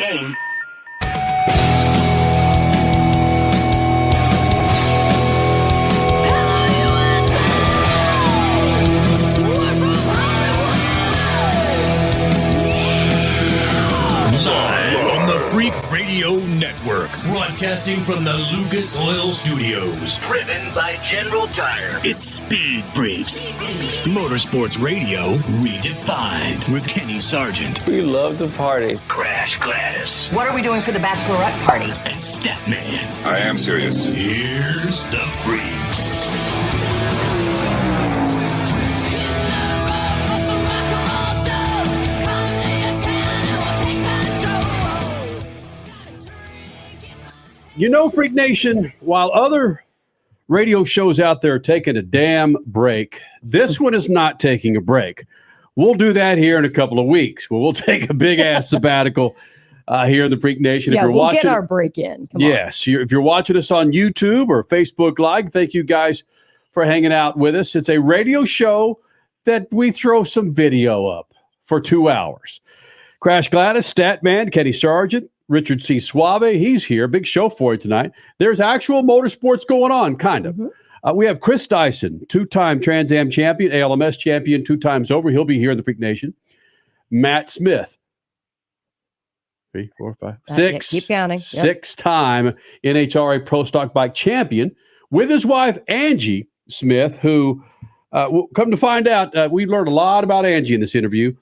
game. Freak Radio Network, broadcasting from the Lucas Oil Studios. Driven by General Tire. It's Speed Freaks. Motorsports Radio redefined with Kenny Sargent. We love to party. Crash Gladys. What are we doing for the bachelorette party? And Statman. I am serious. Here's the Freaks. You know, Freak Nation, while other radio shows out there are taking a damn break, this one is not taking a break. We'll do that here in a couple of weeks. We'll take a big-ass sabbatical here in the Freak Nation. Yeah, if you're we'll watching, get our break in. Come yes, if you're watching us on YouTube or Facebook Live, thank you guys for hanging out with us. It's a radio show that we throw some video up for 2 hours. Crash Gladys, Statman, Kenny Sargent, Richard C. Suave, he's here. Big show for you tonight. There's actual motorsports going on, kind of. We have Chris Dyson, two-time TransAm champion, ALMS champion 2 times over. He'll be here in the Freak Nation. Matt Smith, 3, 4, 5, 6. Keep counting. Yep. 6-time NHRA Pro Stock Bike champion with his wife, Angie Smith, who, come to find out, we learned a lot about Angie in this interview.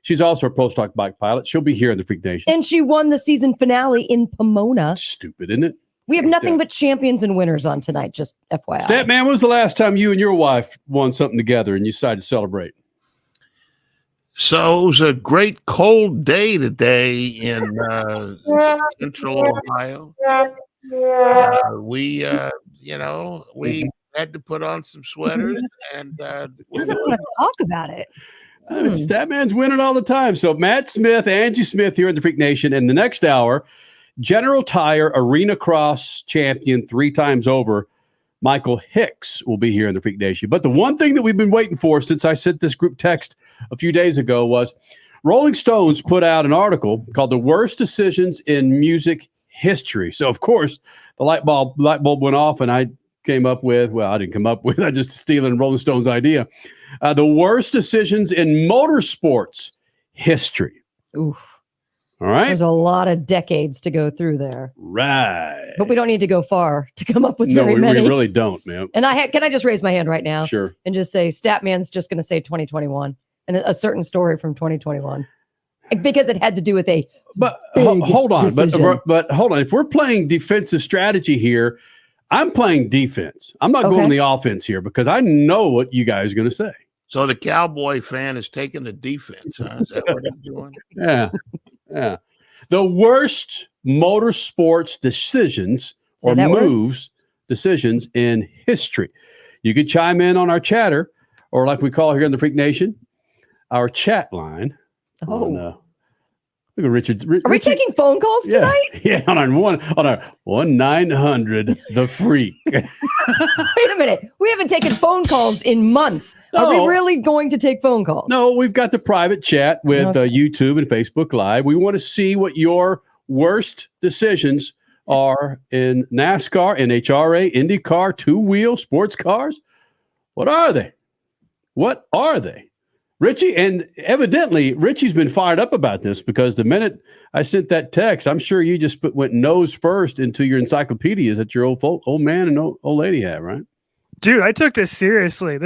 She's also a Pro Stock Bike pilot. She'll be here in the Freak Nation. And she won the season finale in Pomona. Stupid, isn't it? We have nothing but champions and winners on tonight, just FYI. Statman, when was the last time you and your wife won something together and you decided to celebrate? So it was a great cold day today in central Ohio. We had to put on some sweaters and He doesn't want to talk about it. Statman's winning all the time. So Matt Smith, Angie Smith here in the Freak Nation. In the next hour, General Tire Arenacross champion 3 times over, Michael Hicks, will be here in the Freak Nation. But the one thing that we've been waiting for since I sent this group text a few days ago was Rolling Stones put out an article called The Worst Decisions in Music History. So, of course, the light bulb went off, and I came up with, well, I didn't come up with, I just stealing Rolling Stones' idea. The worst decisions in motorsports history. Oof. All right. There's a lot of decades to go through there. Right. But we don't need to go far to come up with No, very we many. really don't, man. And can I just raise my hand right now? Sure. And just say Statman's just going to say 2021 and a certain story from 2021 because it had to do with a hold on. decision. But hold on. If we're playing defensive strategy here, I'm playing defense. I'm not going the offense here because I know what you guys are going to say. So the Cowboy fan is taking the defense. Huh? Is that what he's doing? Yeah. Yeah. The worst motorsports decisions or moves, decisions in history. You could chime in on our chatter, or like we call here in the Freak Nation, our chat line. Look at Richard. Are we taking phone calls tonight? Yeah, on our 1-900 the Freak. Wait a minute. We haven't taken phone calls in months. No. Are we really going to take phone calls? No, we've got the private chat with YouTube and Facebook Live. We want to see what your worst decisions are in NASCAR, NHRA, IndyCar, two-wheel sports cars. What are they? What are they? Richie, and evidently Richie's been fired up about this because the minute I sent that text, I'm sure you just went nose first into your encyclopedias that your old man and old lady have, right? Dude, I took this seriously.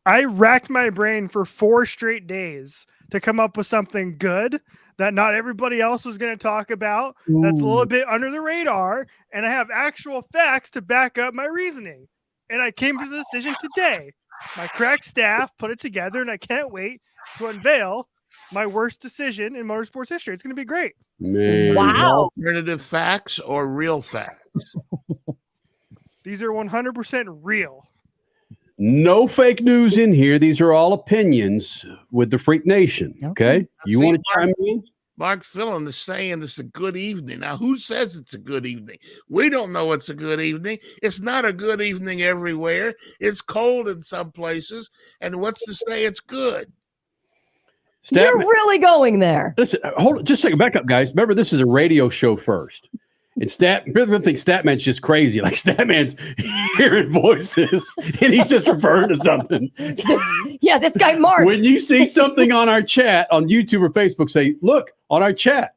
I racked my brain for 4 straight days to come up with something good that not everybody else was going to talk about. Ooh. That's a little bit under the radar, and I have actual facts to back up my reasoning. And I came to the decision today. My crack staff put it together, and I can't wait to unveil my worst decision in motorsports history. It's going to be great. Man. Wow. Alternative facts or real facts? These are 100% real. No fake news in here. These are all opinions with the Freak Nation. Okay. You want to chime in? Mark Fillon is saying it's a good evening. Now, who says it's a good evening? We don't know it's a good evening. It's not a good evening everywhere. It's cold in some places. And what's to say it's good? You're really going there. Listen, hold on, just a second. Back up, guys. Remember, this is a radio show first. And people think Statman's just crazy. Like Statman's hearing voices and he's just referring to something. This guy Mark. When you see something on our chat on YouTube or Facebook, say, look, on our chat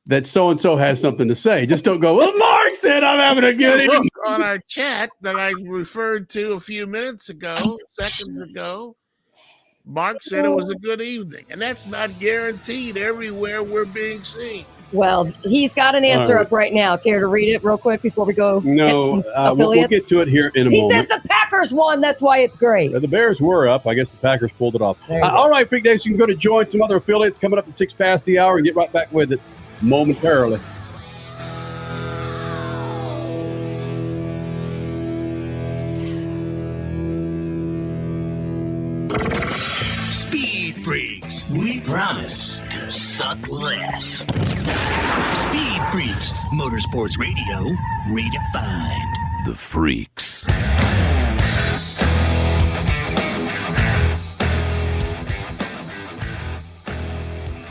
that so-and-so has something to say. Just don't go, well, Mark said I'm having a good evening. On our chat that I referred to a few minutes ago, seconds ago, Mark said it was a good evening. And that's not guaranteed everywhere we're being seen. Well, he's got an answer up right now. Care to read it real quick before we go? No, we'll get to it here in a moment. He says the Packers won. That's why it's great. The Bears were up. I guess the Packers pulled it off. All right, Freak Nation, you can go to join some other affiliates coming up at 6 past the hour and get right back with it momentarily. Speed Freaks, we promise to suck less. Speed Freaks, Motorsports Radio, redefined. The Freaks.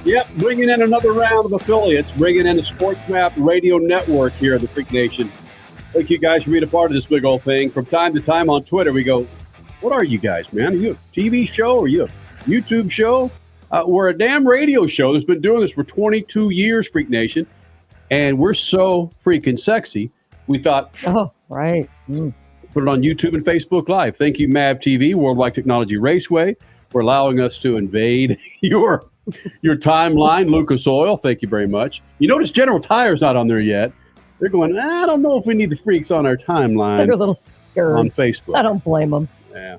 Yep, bringing in another round of affiliates, bringing in the SportsMap Radio Network here at the Freak Nation. Thank you guys for being a part of this big old thing. From time to time on Twitter, we go, what are you guys, man? Are you a TV show? Are you a YouTube show? We're a damn radio show that's been doing this for 22 years, Freak Nation, and we're so freaking sexy. We thought, put it on YouTube and Facebook Live. Thank you, MAV TV, Worldwide Technology Raceway, for allowing us to invade your timeline. Lucas Oil, thank you very much. You notice General Tire's not on there yet. They're going, I don't know if we need the freaks on our timeline. They're a little scared on Facebook. I don't blame them. Yeah.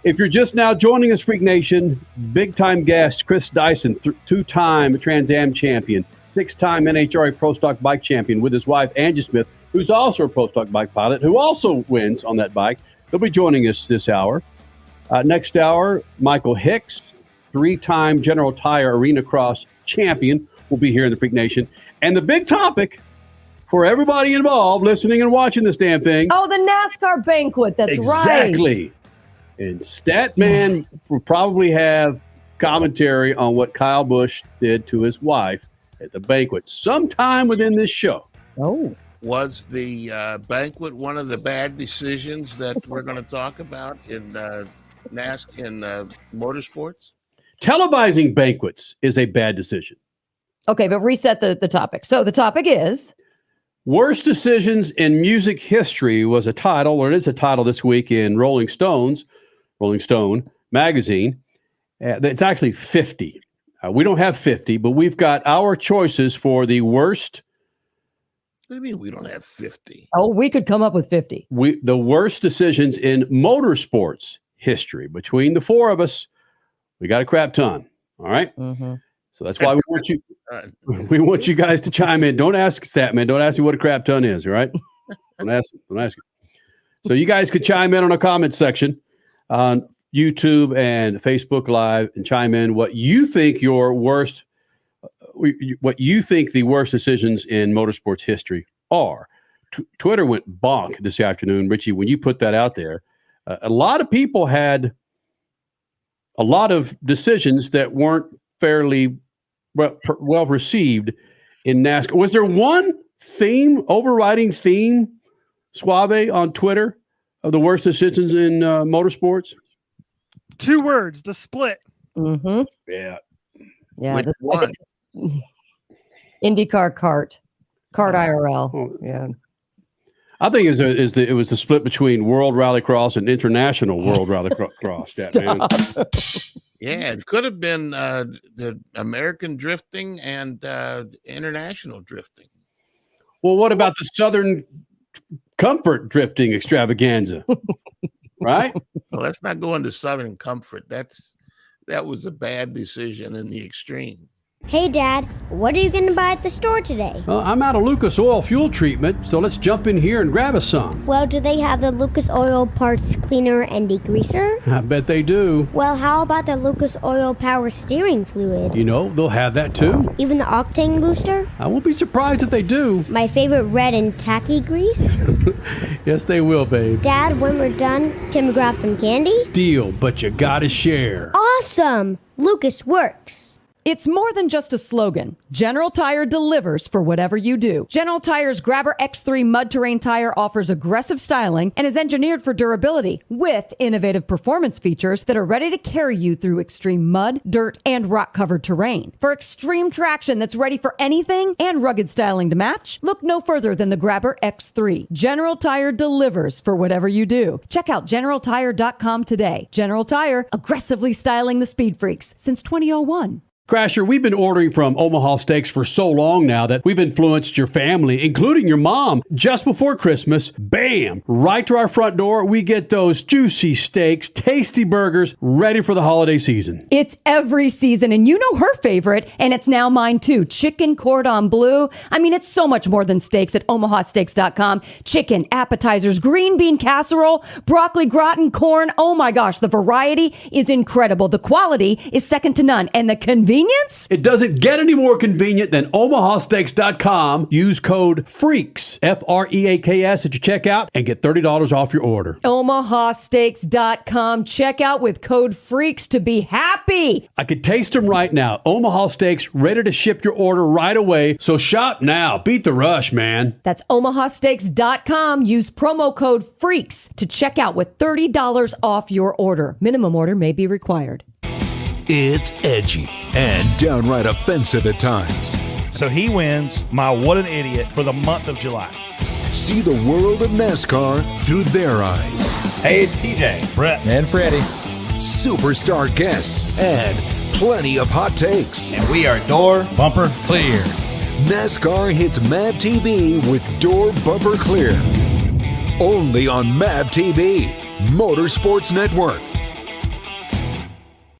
If you're just now joining us, Freak Nation, big-time guest, Chris Dyson, two-time TransAm champion, 6-time NHRA Pro Stock Bike champion with his wife, Angie Smith, who's also a Pro Stock Bike pilot, who also wins on that bike. They'll be joining us this hour. Next hour, Michael Hicks, 3-time General Tire Arenacross champion, will be here in the Freak Nation. And the big topic for everybody involved, listening and watching this damn thing. Oh, the NASCAR banquet. That's exactly. And Statman will probably have commentary on what Kyle Busch did to his wife at the banquet sometime within this show. Oh. Was the banquet one of the bad decisions that we're going to talk about in NASCAR in motorsports? Televising banquets is a bad decision. Okay, but reset the topic. So the topic is... Worst Decisions in Music History was a title, or it is a title this week in Rolling Stone magazine. It's actually 50. We don't have 50, but we've got our choices for the worst. What do you mean we don't have 50? Oh, we could come up with 50. The worst decisions in motorsports history. Between the four of us, we got a crap ton. All right? Mm-hmm. So that's why we want you guys to chime in. Don't ask Statman. Don't ask me what a crap ton is, all right? Don't ask. So you guys could chime in on a comment section on YouTube and Facebook Live and chime in what you think the worst decisions in motorsports history are. Twitter went bonk this afternoon, Richie, when you put that out there. A lot of people had a lot of decisions that weren't fairly well received in NASCAR. Was there one overriding theme, Suave, on Twitter of the worst decisions in motorsports? 2 words: the split. Mm-hmm. Yeah. Which one? IndyCar kart IRL. Oh. Yeah. I think it was the split between World Rallycross and International World Rallycross. Yeah, it could have been the American drifting and international drifting. Well, what about the Southern Comfort drifting extravaganza? Right? Well, let's not go into Southern Comfort. That was a bad decision in the extreme. Hey, Dad, what are you going to buy at the store today? I'm out of Lucas Oil fuel treatment, so let's jump in here and grab us some. Well, do they have the Lucas Oil parts cleaner and degreaser? I bet they do. Well, how about the Lucas Oil power steering fluid? You know, they'll have that too. Even the octane booster? I won't be surprised if they do. My favorite red and tacky grease? Yes, they will, babe. Dad, when we're done, can we grab some candy? Deal, but you gotta share. Awesome! Awesome! Lucas works. It's more than just a slogan. General Tire delivers for whatever you do. General Tire's Grabber X3 mud terrain tire offers aggressive styling and is engineered for durability with innovative performance features that are ready to carry you through extreme mud, dirt, and rock-covered terrain. For extreme traction that's ready for anything and rugged styling to match, look no further than the Grabber X3. General Tire delivers for whatever you do. Check out GeneralTire.com today. General Tire, aggressively styling the speed freaks since 2001. Crasher, we've been ordering from Omaha Steaks for so long now that we've influenced your family, including your mom. Just before Christmas, bam, right to our front door, we get those juicy steaks, tasty burgers, ready for the holiday season. It's every season, and you know her favorite, and it's now mine too, chicken cordon bleu. I mean, it's so much more than steaks at omahasteaks.com. Chicken, appetizers, green bean casserole, broccoli gratin, corn. Oh my gosh, the variety is incredible. The quality is second to none, and the convenience? It doesn't get any more convenient than omahasteaks.com. Use code FREAKS, F-R-E-A-K-S at your checkout and get $30 off your order. omahasteaks.com. Check out with code FREAKS to be happy. I could taste them right now. Omaha Steaks, ready to ship your order right away. So shop now. Beat the rush, man. That's omahasteaks.com. Use promo code FREAKS to check out with $30 off your order. Minimum order may be required. It's edgy and downright offensive at times. So he wins my What an Idiot for the month of July. See the world of NASCAR through their eyes. Hey, it's TJ, Brett, and Freddie. Superstar guests and plenty of hot takes. And we are door bumper clear. NASCAR hits MAB TV with Door Bumper Clear. Only on MAB TV, Motorsports Network.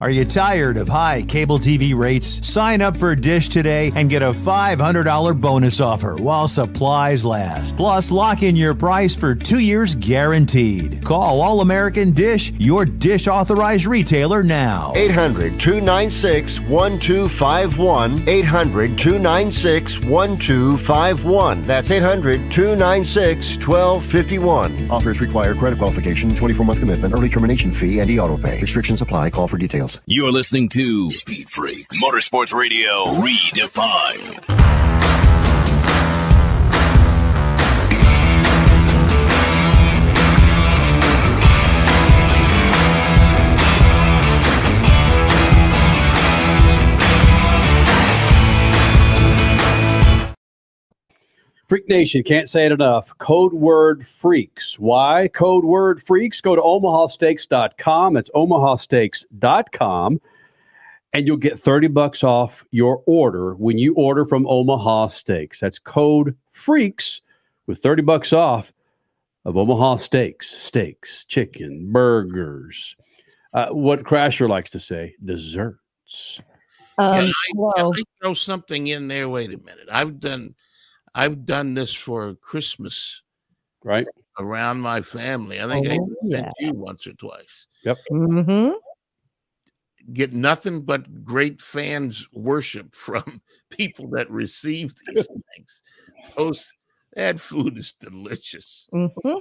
Are you tired of high cable TV rates? Sign up for Dish today and get a $500 bonus offer while supplies last. Plus, lock in your price for 2 years guaranteed. Call All American Dish, your Dish authorized retailer now. 800-296-1251. 800-296-1251. That's 800-296-1251. Offers require credit qualification, 24-month commitment, early termination fee, and e-auto pay. Restrictions apply. Call for details. You're listening to Speed Freaks, Motorsports Radio Redefined. Freak Nation, can't say it enough. Code word FREAKS. Why? Code word FREAKS. Go to omahasteaks.com. That's omahasteaks.com. And you'll get $30 off your order when you order from Omaha Steaks. That's code FREAKS with $30 off of Omaha Steaks. Steaks, chicken, burgers. What Crasher likes to say, desserts. Can I throw something in there? Wait a minute. I've done this for Christmas, right? Around my family. I think I sent you once or twice. Yep. Mm-hmm. Get nothing but great fans worship from people that receive these things. That food is delicious. Mm-hmm.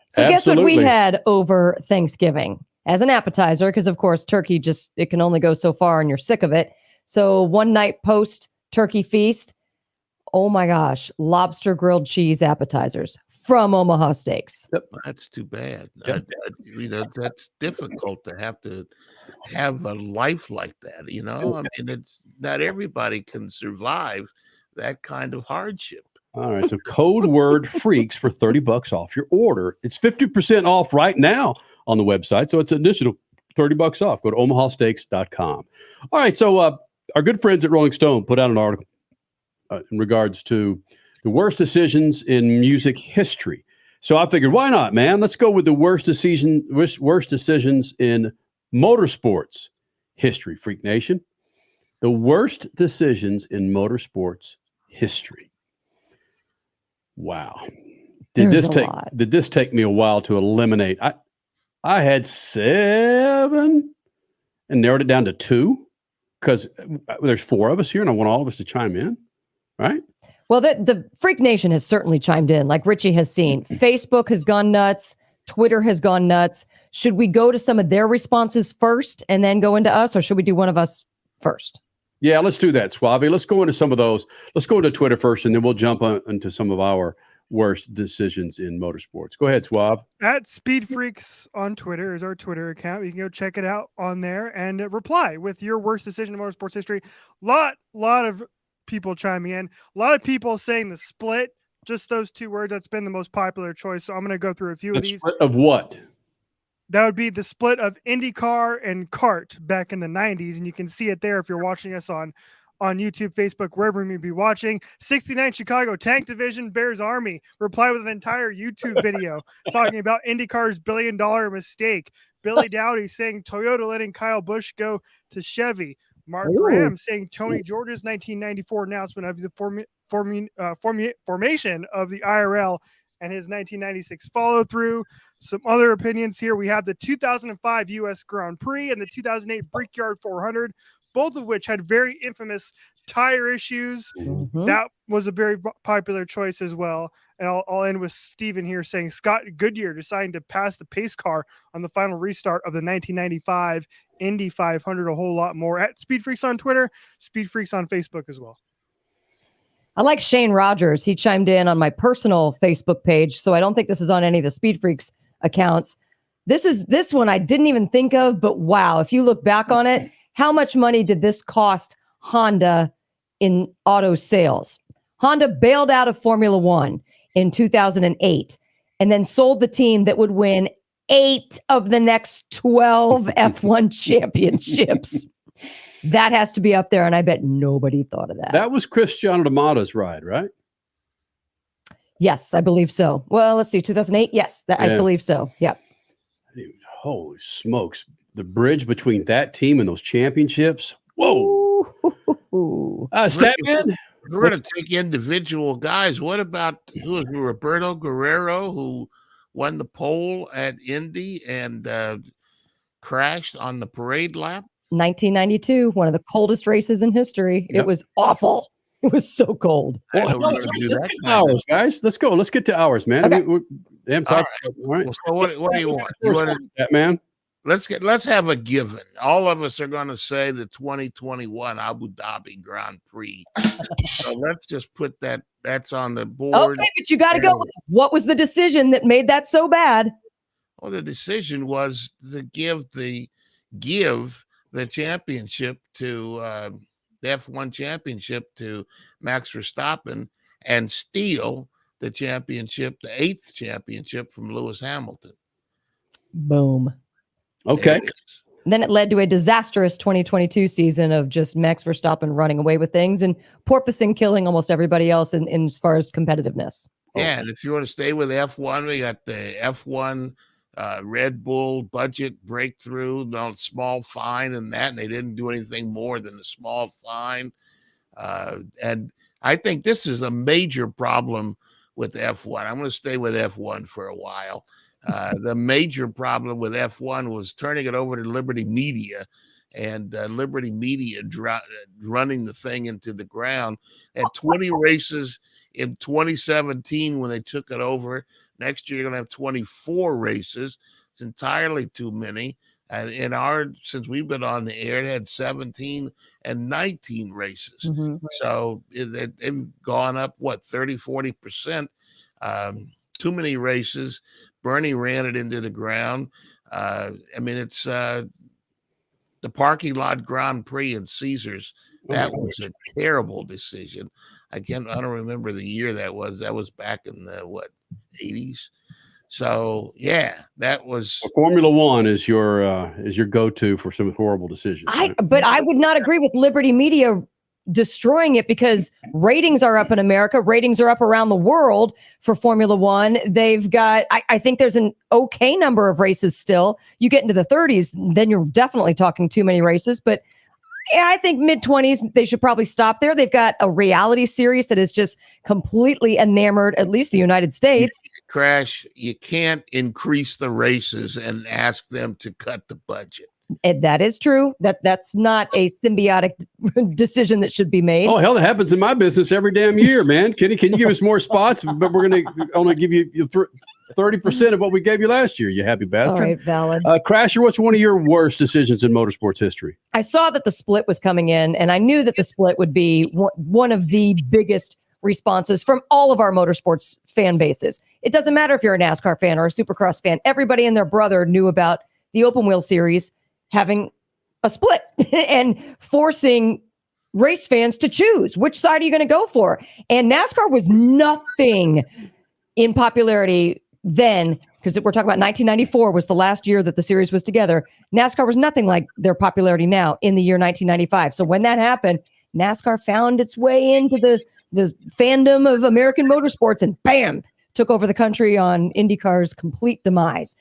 So guess what we had over Thanksgiving as an appetizer? Because of course, turkey it can only go so far and you're sick of it. So one night post turkey feast, oh my gosh, lobster grilled cheese appetizers from Omaha Steaks. That's too bad. That's difficult to have a life like that. I mean, it's not everybody can survive that kind of hardship. All right, so code word FREAKS for $30 off your order. It's 50% off right now on the website, so it's an additional $30 off. Go to omahasteaks.com. All right, so our good friends at Rolling Stone put out an article in regards to the worst decisions in music history. So I figured, why not, man? Let's go with the worst decisions in motorsports history, Freak Nation. The worst decisions in motorsports history. Wow. Did this take me a while to eliminate? I had 7 and narrowed it down to 2 because there's 4 of us here and I want all of us to chime in. Right. Well, the Freak Nation has certainly chimed in, like Richie has seen. Facebook has gone nuts. Twitter has gone nuts. Should we go to some of their responses first and then go into us, or should we do one of us first? Yeah, let's do that, Suave. Let's go into some of those. Let's go into Twitter first, and then we'll jump into some of our worst decisions in motorsports. Go ahead, Suave. At SpeedFreaks on Twitter is our Twitter account. You can go check it out on there and reply with your worst decision in motorsports history. Lot of people chiming in. A lot of people saying the split. Just those two words. That's been the most popular choice. So I'm going to go through a few of these. Split of what? That would be the split of IndyCar and kart back in the 90s. And you can see it there if you're watching us on YouTube, Facebook, wherever you may be watching. 69 Chicago Tank Division, Bears Army. Reply with an entire YouTube video talking about IndyCar's $1 billion mistake. Billy Dowdy saying Toyota letting Kyle Busch go to Chevy. Mark Graham saying Tony George's 1994 announcement of the formation of the IRL and his 1996 follow through. Some other opinions here. We have the 2005 U.S. Grand Prix and the 2008 Brickyard 400, both of which had very infamous tire issues. That was a very popular choice as well. And I'll end with Steven here saying Scott Goodyear deciding to pass the pace car on the final restart of the 1995 Indy 500. A whole lot more at SpeedFreaks on Twitter, SpeedFreaks on Facebook as well. I like Shane Rogers. He chimed in on my personal Facebook page, so I don't think this is on any of the SpeedFreaks accounts. This one I didn't even think of, but wow, if you look back on it, how much money did this cost Honda in auto sales? Honda bailed out of Formula One in 2008 and then sold the team that would win 8 of the next 12 F1 championships. That has to be up there, and I bet nobody thought of that. That was Cristiano D'Amato's ride, right? Yes, I believe so. Well, let's see, 2008? Yes, I believe so. Yeah. Holy smokes. The bridge between that team and those championships. Whoa. Statman? We're going to take individual guys. What about who is Roberto Guerrero, who won the pole at Indy and crashed on the parade lap? 1992, one of the coldest races in history. Yep. It was awful. It was so cold. Let's get to ours, guys. Let's go. Let's get to ours, man. Okay. All right. Well, so what do you want? That man. Let's have a given. All of us are going to say the 2021 Abu Dhabi Grand Prix. So let's just put that's on the board. Okay, but you got to go. What was the decision that made that so bad? Well, the decision was to give the championship to the F1 championship to Max Verstappen and steal the championship, the 8th championship from Lewis Hamilton. Boom. Okay. Then it led to a disastrous 2022 season of just Max Verstappen running away with things and porpoising killing almost everybody else in as far as competitiveness. Yeah, and if you want to stay with F1, we got the F1 Red Bull budget breakthrough, no small fine and that, and they didn't do anything more than a small fine. And I think this is a major problem with F1. I'm going to stay with F1 for a while. The major problem with F1 was turning it over to Liberty Media and Liberty Media running the thing into the ground. At 20 races in 2017 when they took it over. Next year, you're going to have 24 races. It's entirely too many. And since we've been on the air, it had 17 and 19 races. Mm-hmm. So they've gone up, 30, 40%. Too many races. Bernie ran it into the ground. It's the parking lot Grand Prix in Caesars. That was a terrible decision. I don't remember the year that was. That was back in the 80s. So yeah, that was Formula One is your go-to for some horrible decisions. But I would not agree with Liberty Media destroying it because ratings are up in America. Ratings are up around the world for Formula One. They've got, I think there's an okay number of races still. You get into the 30s, then you're definitely talking too many races. But yeah, I think mid-20s, they should probably stop there. They've got a reality series that is just completely enamored, at least the United States. Crash, you can't increase the races and ask them to cut the budget. That is true. That's not a symbiotic decision that should be made. Oh, hell, that happens in my business every damn year, man. Can you give us more spots? But we're going to only give you 30% of what we gave you last year, you happy bastard. All right, valid. Crasher, what's one of your worst decisions in motorsports history? I saw that the split was coming in, and I knew that the split would be one of the biggest responses from all of our motorsports fan bases. It doesn't matter if you're a NASCAR fan or a Supercross fan. Everybody and their brother knew about the open wheel series having a split and forcing race fans to choose which side are you going to go for. And NASCAR was nothing in popularity then, because we're talking about 1994 was the last year that the series was together. NASCAR was nothing like their popularity now in the year 1995. So when that happened, NASCAR found its way into the fandom of American motorsports and bam, took over the country on IndyCar's complete demise.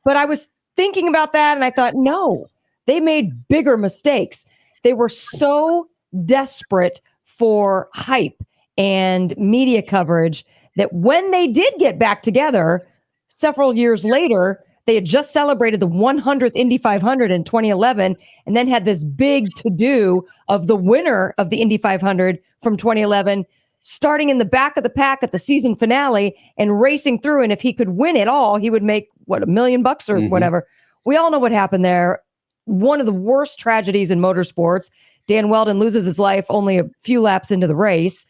But I was thinking about that and I thought, no, they made bigger mistakes. They were so desperate for hype and media coverage that when they did get back together several years later, they had just celebrated the 100th Indy 500 in 2011 and then had this big to-do of the winner of the Indy 500 from 2011 starting in the back of the pack at the season finale and racing through. And if he could win it all, he would make, $1 million or whatever. We all know what happened there. One of the worst tragedies in motorsports. Dan Weldon loses his life only a few laps into the race.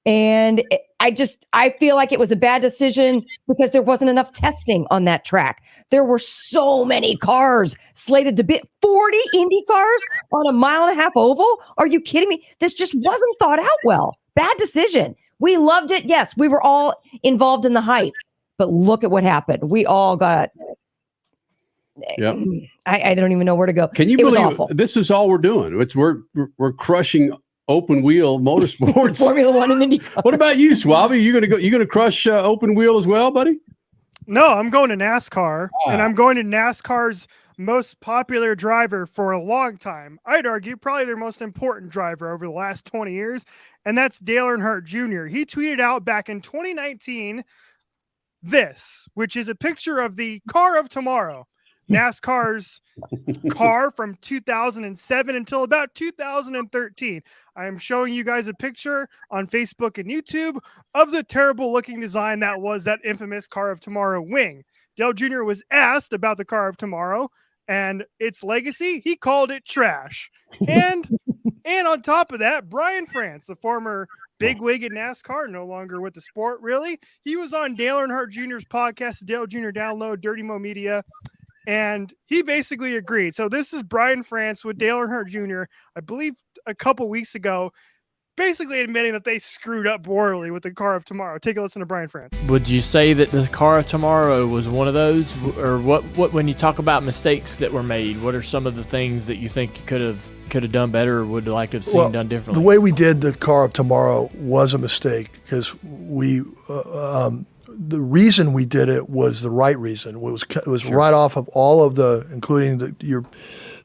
And I feel like it was a bad decision because there wasn't enough testing on that track. There were so many cars slated to be 40 Indy cars on a 1.5 mile oval. Are you kidding me? This just wasn't thought out well. Bad decision. We loved it. Yes, we were all involved in the hype, but look at what happened. We all got. Yep. I don't even know where to go. Can you believe this is all we're doing? We're crushing open wheel motorsports. Formula One and IndyCar. What about you, Swabby? You gonna crush open wheel as well, buddy? No, I'm going to NASCAR, and I'm going to NASCAR's most popular driver for a long time. I'd argue probably their most important driver over the last 20 years, and that's Dale Earnhardt Jr. He tweeted out back in 2019 this, which is a picture of the car of tomorrow. NASCAR's car from 2007 until about 2013. I am showing you guys a picture on Facebook and YouTube of the terrible looking design that was that infamous car of tomorrow wing. Dale Jr. was asked about the car of tomorrow and its legacy. He called it trash. And on top of that, Brian France, the former bigwig at NASCAR, no longer with the sport really. He was on Dale Earnhardt Jr.'s podcast, Dale Jr. Download, Dirty Mo Media. And he basically agreed. So this is Brian France with Dale Earnhardt Jr., I believe a couple weeks ago, basically admitting that they screwed up royally with the car of tomorrow. Take a listen to Brian France. Would you say that the car of tomorrow was one of those? Or what when you talk about mistakes that were made, what are some of the things that you think you could have done better or would like to have seen done differently? The way we did the car of tomorrow was a mistake because we the reason we did it was the right reason. It was sure. Right off of all of the, including your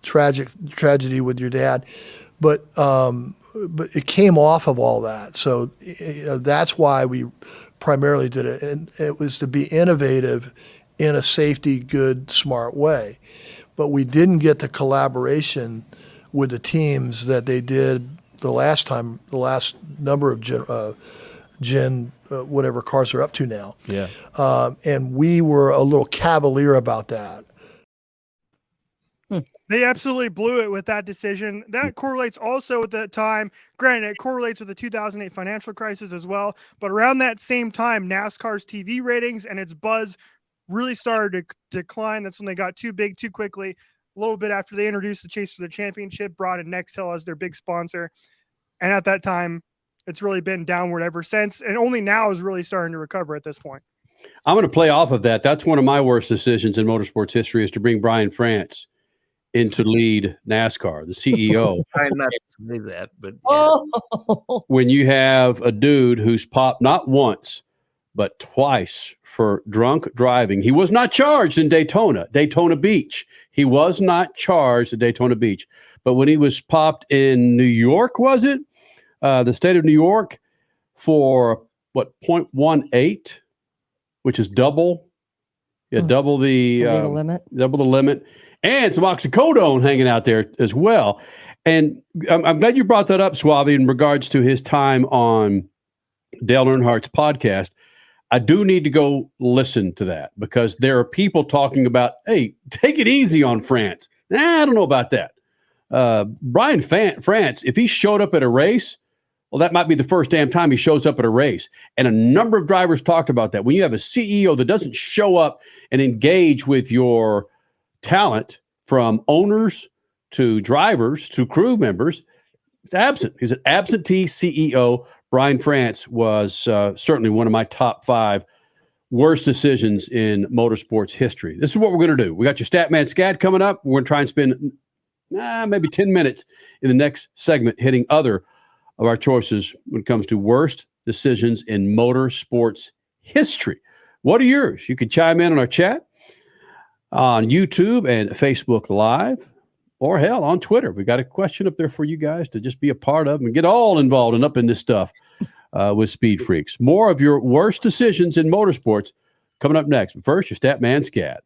tragedy with your dad, but it came off of all that. So that's why we primarily did it, and it was to be innovative in a safety, good, smart way. But we didn't get the collaboration with the teams that they did the last number of whatever cars are up to now. Yeah. And we were a little cavalier about that. They absolutely blew it with that decision. That correlates also with the time, granted, it correlates with the 2008 financial crisis as well, but around that same time, NASCAR's TV ratings and its buzz really started to decline. That's when they got too big too quickly. A little bit after they introduced the Chase for the Championship, brought in Nextel as their big sponsor. And at that time, it's really been downward ever since, and only now is really starting to recover at this point. I'm going to play off of that. That's one of my worst decisions in motorsports history is to bring Brian France in to lead NASCAR, the CEO. I'm not to say that, but yeah. When you have a dude who's popped not once, but twice for drunk driving. He was not charged in Daytona Beach. He was not charged at Daytona Beach. But when he was popped in New York, was it? The state of New York for what, 0.18, which is double the limit, and some oxycodone hanging out there as well. And I'm glad you brought that up, Suave, in regards to his time on Dale Earnhardt's podcast. I do need to go listen to that because there are people talking about, hey, take it easy on France. I don't know about that. Brian France, if he showed up at a race, well, that might be the first damn time he shows up at a race. And a number of drivers talked about that. When you have a CEO that doesn't show up and engage with your talent, from owners to drivers to crew members, it's absent. He's an absentee CEO. Brian France was certainly one of my top 5 worst decisions in motorsports history. This is what we're going to do. We got your Statman Scat coming up. We're going to try and spend maybe 10 minutes in the next segment hitting other of our choices when it comes to worst decisions in motorsports history. What are yours? You can chime in on our chat on YouTube and Facebook Live, or hell, on Twitter. We got a question up there for you guys to just be a part of and get all involved and up in this stuff with Speed Freaks. More of your worst decisions in motorsports coming up next. But first, your Statman Scat.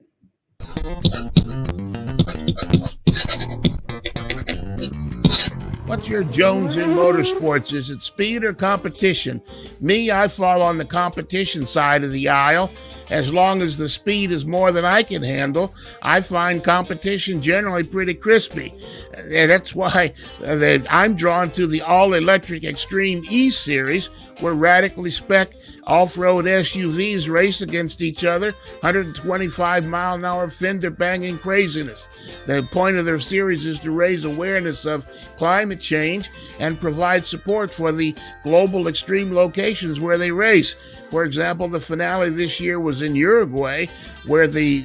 What's your Jones in motorsports? Is it speed or competition? Me, I fall on the competition side of the aisle. As long as the speed is more than I can handle, I find competition generally pretty crispy. And that's why I'm drawn to the all-electric Extreme E Series, where radically spec off-road SUVs race against each other, 125-mile-an-hour fender-banging craziness. The point of their series is to raise awareness of climate change and provide support for the global extreme locations where they race. For example, the finale this year was in Uruguay, where the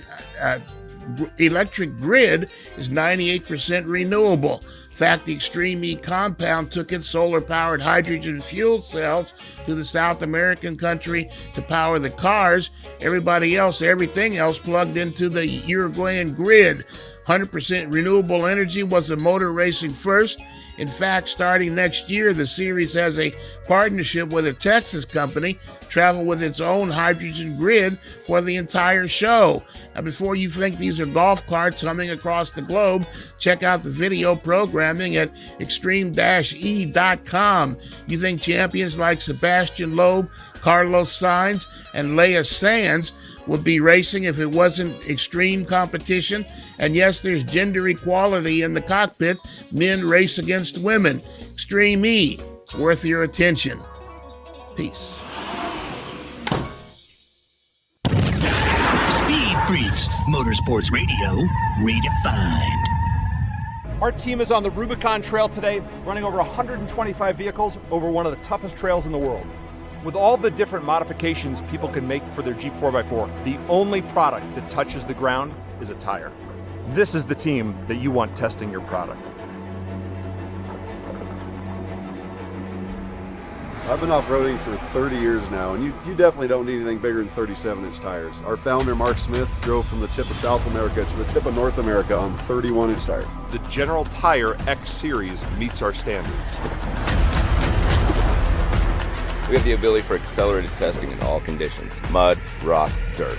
electric grid is 98% renewable. In fact, the Extreme E compound took its solar-powered hydrogen fuel cells to the South American country to power the cars. Everything else plugged into the Uruguayan grid. 100% renewable energy was a motor racing first. In fact, starting next year, the series has a partnership with a Texas company, travel with its own hydrogen grid for the entire show. Now, before you think these are golf carts humming across the globe, check out the video programming at extreme-e.com. You think champions like Sebastian Loeb, Carlos Sainz, and Leia Sands would be racing if it wasn't extreme competition? And yes, there's gender equality in the cockpit. Men race against women. Extreme E. It's worth your attention. Peace. Speed Freaks, Motorsports Radio, redefined. Our team is on the Rubicon Trail today, running over 125 vehicles over one of the toughest trails in the world. With all the different modifications people can make for their Jeep 4x4, the only product that touches the ground is a tire. This is the team that you want testing your product. I've been off-roading for 30 years now, and you definitely don't need anything bigger than 37-inch tires. Our founder, Mark Smith, drove from the tip of South America to the tip of North America on 31-inch tires. The General Tire X Series meets our standards. We have the ability for accelerated testing in all conditions: mud, rock, dirt.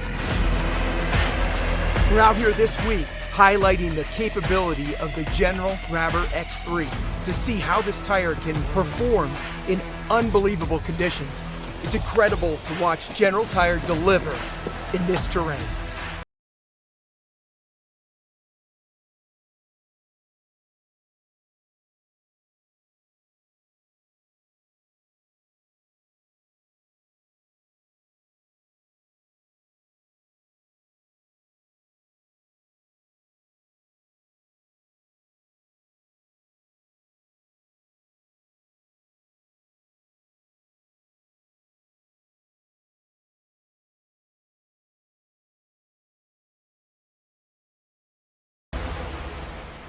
We're out here this week highlighting the capability of the General Grabber X3 to see how this tire can perform in unbelievable conditions. It's incredible to watch General Tire deliver in this terrain.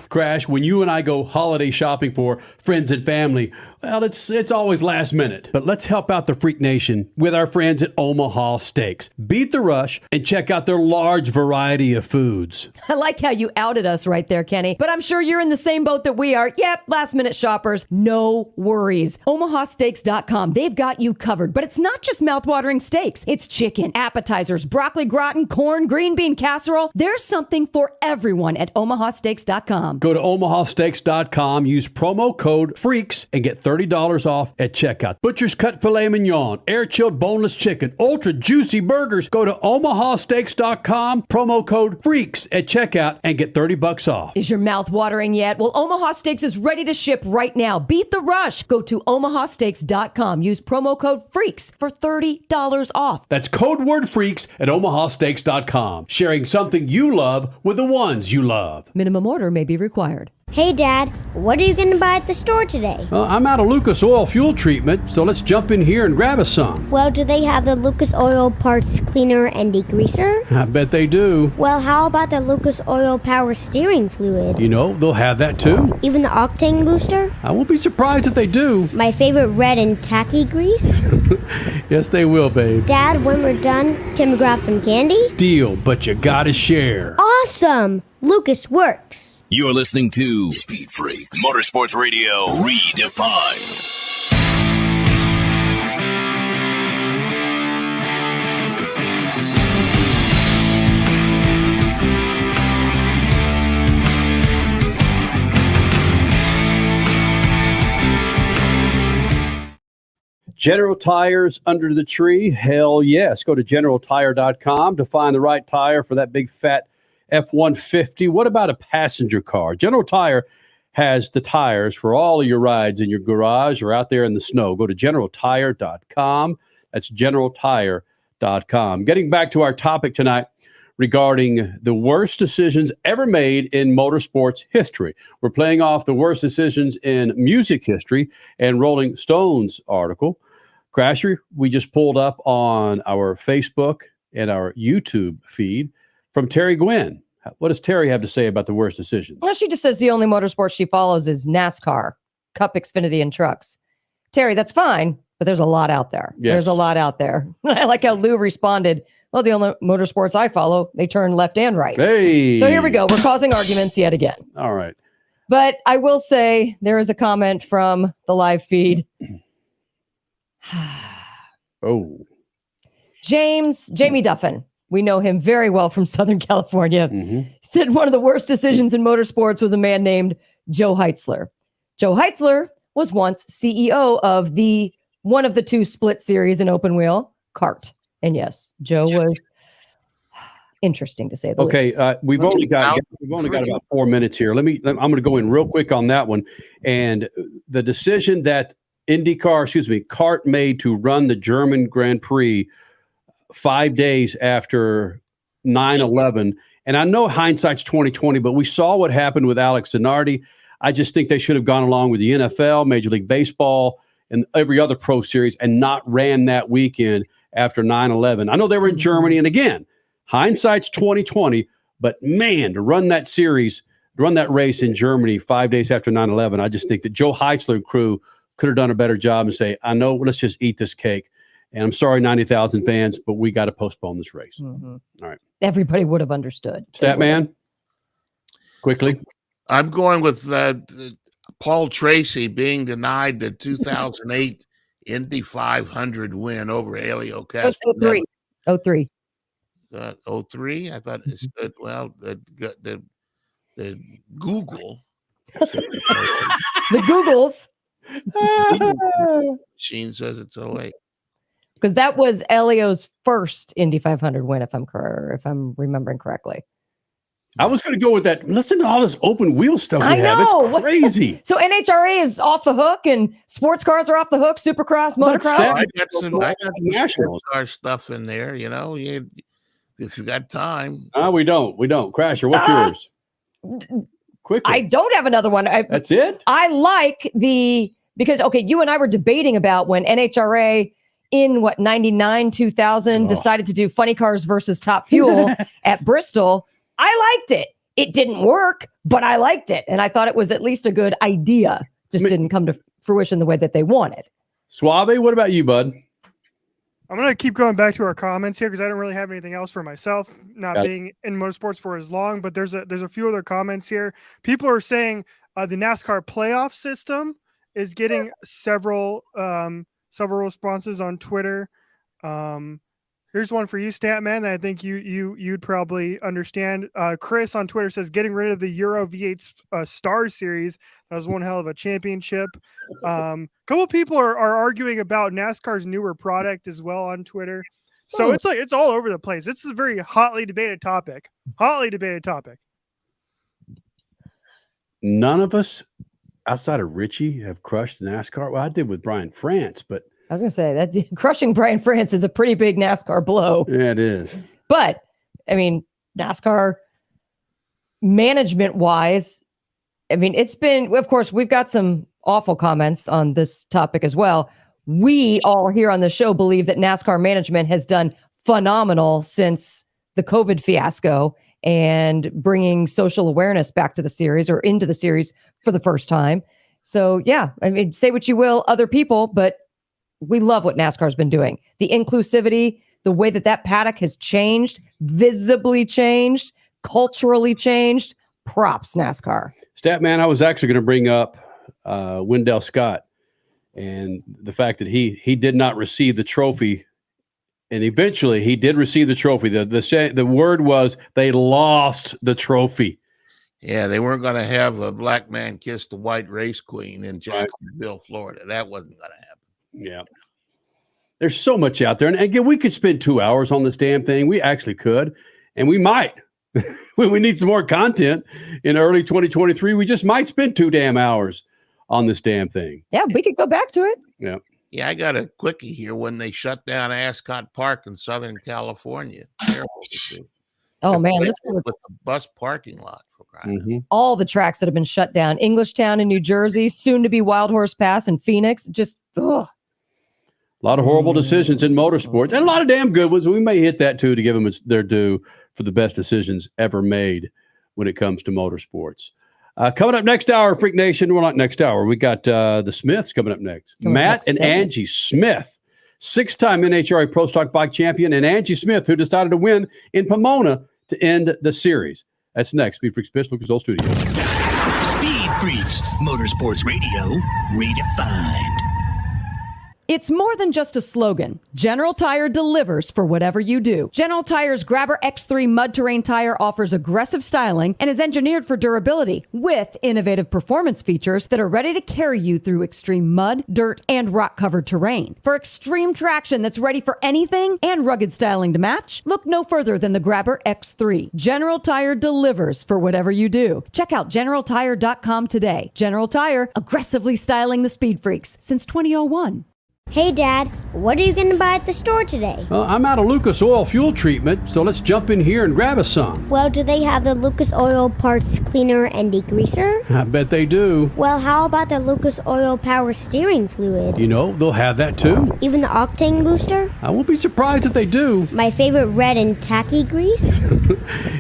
Crash, when you and I go holiday shopping for friends and family, well, it's always last minute. But let's help out the Freak Nation with our friends at Omaha Steaks. Beat the rush and check out their large variety of foods. I like how you outed us right there, Kenny. But I'm sure you're in the same boat that we are. Yep, last-minute shoppers. No worries. OmahaSteaks.com. They've got you covered. But it's not just mouthwatering steaks. It's chicken, appetizers, broccoli gratin, corn, green bean casserole. There's something for everyone at OmahaSteaks.com. Go to omahasteaks.com, use promo code FREAKS, and get $30 off at checkout. Butcher's Cut Filet Mignon, air-chilled boneless chicken, ultra juicy burgers. Go to omahasteaks.com, promo code FREAKS at checkout, and get $30 off. Is your mouth watering yet? Well, Omaha Steaks is ready to ship right now. Beat the rush. Go to omahasteaks.com. Use promo code FREAKS for $30 off. That's code word FREAKS at omahasteaks.com. Sharing something you love with the ones you love. Minimum order may be required. Hey, Dad, what are you going to buy at the store today? I'm out of Lucas Oil Fuel Treatment, so let's jump in here and grab us some. Well, do they have the Lucas Oil Parts Cleaner and Degreaser? I bet they do. Well, how about the Lucas Oil Power Steering Fluid? You know, they'll have that too. Even the Octane Booster? I won't be surprised if they do. My favorite red and tacky grease? Yes, they will, babe. Dad, when we're done, can we grab some candy? Deal, but you gotta share. Awesome! Lucas works. You're listening to Speed Freaks, Motorsports Radio Redefined. General Tires under the tree? Hell yes. Go to generaltire.com to find the right tire for that big fat F-150. What about a passenger car? General Tire has the tires for all of your rides in your garage or out there in the snow. Go to generaltire.com. That's generaltire.com. Getting back to our topic tonight regarding the worst decisions ever made in motorsports history. We're playing off the worst decisions in music history and Rolling Stone's article. Crasher, we just pulled up on our Facebook and our YouTube feed from Terry Gwynn. What does Terry have to say about the worst decisions? Well, she just says the only motorsport she follows is NASCAR, Cup, Xfinity, and trucks. Terry, that's fine, but there's a lot out there. Yes. There's a lot out there. I like how Lou responded, well, the only motorsports I follow, they turn left and right. Hey. So here we go. We're causing arguments yet again. All right. But I will say there is a comment from the live feed. Oh. Jamie Duffin. We know him very well from Southern California. Said one of the worst decisions in motorsports was a man named Joe Heitzler. Joe Heitzler was once CEO of one of the two split series in open wheel, CART. And yes, Joe was interesting to say the least. We've only got about 4 minutes here. I'm going to go in real quick on that one. And the decision that CART made to run the German Grand Prix 5 days after 9/11. And I know hindsight's 20/20, but we saw what happened with Alex Zanardi. I just think they should have gone along with the NFL, Major League Baseball, and every other pro series and not ran that weekend after 9/11. I know they were in Germany. And again, hindsight's 20/20, but man, to run that race in Germany 5 days after 9/11, I just think that Joe Heitzler and crew could have done a better job and say, I know, let's just eat this cake. And I'm sorry, 90,000 fans, but we got to postpone this race. All right. Everybody would have understood. Statman, quickly. I'm going with Paul Tracy being denied the 2008 Indy 500 win over Helio Castro. 03. 03? I thought it stood, the Google. The Googles. Machine says it's 08. Because that was Elio's first Indy 500 win, if I'm remembering correctly. I was going to go with that. Listen to all this open wheel stuff we I have. know. It's crazy. So NHRA is off the hook and sports cars are off the hook, Supercross, Motocross. I got some sports car stuff in there, you know, if you got time. No, we don't. Crasher, what's yours? Quickly. I don't have another one. That's it? I like because you and I were debating about when NHRA in 99, 2000 decided to do funny cars versus Top Fuel at Bristol. I liked it. It didn't work, but I liked it. And I thought it was at least a good idea. Just didn't come to fruition the way that they wanted. Suave, what about you, bud? I'm going to keep going back to our comments here because I don't really have anything else for myself, not being in motorsports for as long, but there's a few other comments here. People are saying the NASCAR playoff system is getting several responses on Twitter. Here's one for you, Statman, that I think you'd probably understand. Chris on Twitter says, getting rid of the Euro V8 Star Series. That was one hell of a championship. Couple people are arguing about NASCAR's newer product as well on Twitter. So it's all over the place. This is a very hotly debated topic. None of us outside of Richie have crushed NASCAR. Well, I did with Brian France, but I was going to say that crushing Brian France is a pretty big NASCAR blow. Yeah, it is. But I mean, NASCAR management wise, I mean, it's been, of course, we've got some awful comments on this topic as well. We all here on the show believe that NASCAR management has done phenomenal since the COVID fiasco and bringing social awareness back to the series or into the series for the first time. So yeah, I mean, say what you will, other people, but we love what NASCAR's been doing. The inclusivity, the way that paddock has changed, visibly changed, culturally changed. Props, NASCAR. Statman, I was actually going to bring up Wendell Scott and the fact that he did not receive the trophy. And eventually he did receive the trophy. The word was they lost the trophy. Yeah, they weren't going to have a black man kiss the white race queen in Jacksonville, Florida. That wasn't going to happen. Yeah. There's so much out there. And again, we could spend 2 hours on this damn thing. We actually could. And we might. We need some more content in early 2023. We just might spend 2 damn hours on this damn thing. Yeah, we could go back to it. Yeah. Yeah, I got a quickie here when they shut down Ascot Park in Southern California. Terrible to see. Oh, man. Let's go with the bus parking lot. All the tracks that have been shut down. Englishtown in New Jersey, soon to be Wild Horse Pass in Phoenix. Just, ugh. A lot of horrible decisions in motorsports and a lot of damn good ones. We may hit that too to give them their due for the best decisions ever made when it comes to motorsports. Coming up next hour, Freak Nation. Well, not next hour. We got the Smiths coming up next. Matt and Angie Smith, 6-time NHRA Pro Stock Bike champion, and Angie Smith, who decided to win in Pomona to end the series. That's next. Speed Freaks Pitch, Lucas Oil Studio. Speed Freaks, Motorsports Radio, redefined. It's more than just a slogan. General Tire delivers for whatever you do. General Tire's Grabber X3 mud terrain tire offers aggressive styling and is engineered for durability with innovative performance features that are ready to carry you through extreme mud, dirt, and rock-covered terrain. For extreme traction that's ready for anything and rugged styling to match, look no further than the Grabber X3. General Tire delivers for whatever you do. Check out GeneralTire.com today. General Tire, aggressively styling the Speed Freaks since 2001. Hey, Dad, what are you going to buy at the store today? I'm out of Lucas Oil fuel treatment, so let's jump in here and grab us some. Well, do they have the Lucas Oil parts cleaner and degreaser? I bet they do. Well, how about the Lucas Oil power steering fluid? You know, they'll have that too. Even the octane booster? I won't be surprised if they do. My favorite red and tacky grease?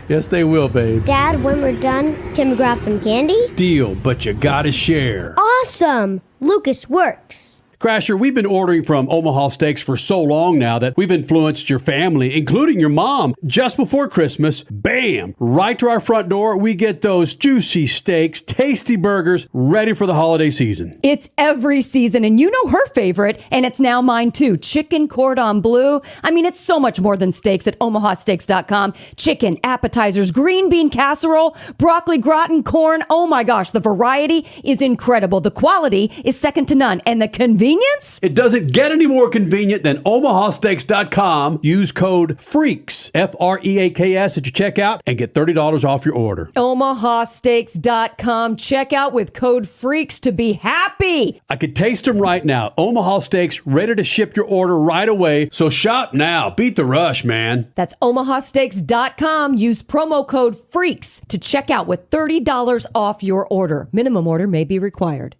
Yes, they will, babe. Dad, when we're done, can we grab some candy? Deal, but you gotta share. Awesome! Lucas works. Crasher, we've been ordering from Omaha Steaks for so long now that we've influenced your family, including your mom. Just before Christmas, bam, right to our front door, we get those juicy steaks, tasty burgers, ready for the holiday season. It's every season, and you know her favorite, and it's now mine too, chicken cordon bleu. I mean, it's so much more than steaks at omahasteaks.com. Chicken, appetizers, green bean casserole, broccoli gratin, corn. Oh my gosh, the variety is incredible. The quality is second to none, and the convenience? It doesn't get any more convenient than omahasteaks.com. Use code FREAKS, FREAKS at your checkout and get $30 off your order. omahasteaks.com. Check out with code FREAKS to be happy. I could taste them right now. Omaha Steaks, ready to ship your order right away. So shop now. Beat the rush, man. That's omahasteaks.com. Use promo code FREAKS to check out with $30 off your order. Minimum order may be required.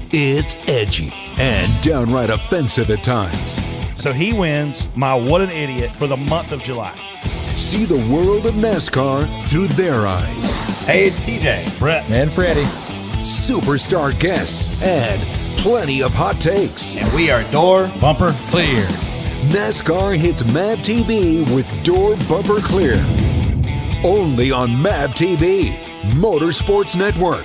It's edgy and downright offensive at times. So he wins my What an Idiot for the month of July. See the world of NASCAR through their eyes. Hey, it's TJ, Brett, and Freddie. Superstar guests and plenty of hot takes. And we are door bumper clear. NASCAR hits MAB TV with door bumper clear. Only on MAB TV, Motorsports Network.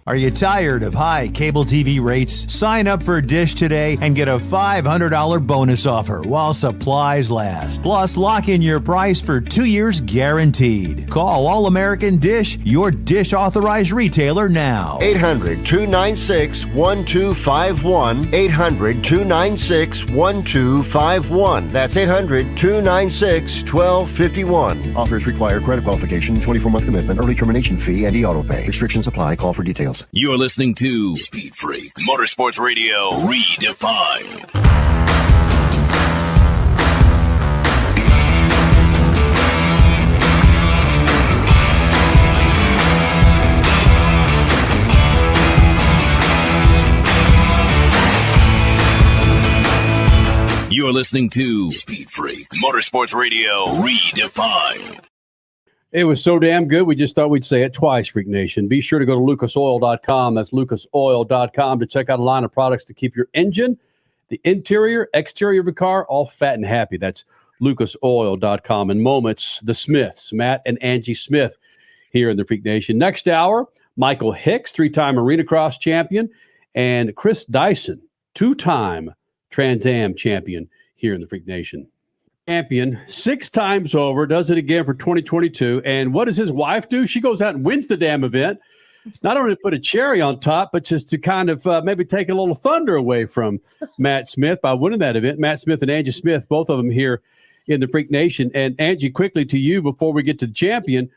Are you tired of high cable TV rates? Sign up for Dish today and get a $500 bonus offer while supplies last. Plus, lock in your price for 2 years guaranteed. Call All American Dish, your Dish authorized retailer now. 800-296-1251. 800-296-1251. That's 800-296-1251. Offers require credit qualification, 24-month commitment, early termination fee, and e-auto pay. Restrictions apply. Call for details. You're listening to Speed Freaks, Motorsports Radio Redefined. You're listening to Speed Freaks, Motorsports Radio Redefined. It was so damn good, we just thought we'd say it twice, Freak Nation. Be sure to go to lucasoil.com. That's lucasoil.com to check out a line of products to keep your engine, the interior, exterior of your car, all fat and happy. That's lucasoil.com. In moments, the Smiths, Matt and Angie Smith, here in the Freak Nation. Next hour, Michael Hicks, 3-time Arenacross champion, and Chris Dyson, 2-time TransAm champion here in the Freak Nation. Champion 6 times over, does it again for 2022. And what does his wife do? She goes out and wins the damn event. Not only to put a cherry on top, but just to kind of maybe take a little thunder away from Matt Smith by winning that event. Matt Smith and Angie Smith, both of them here in the Freak Nation. And Angie, quickly to you before we get to the champion.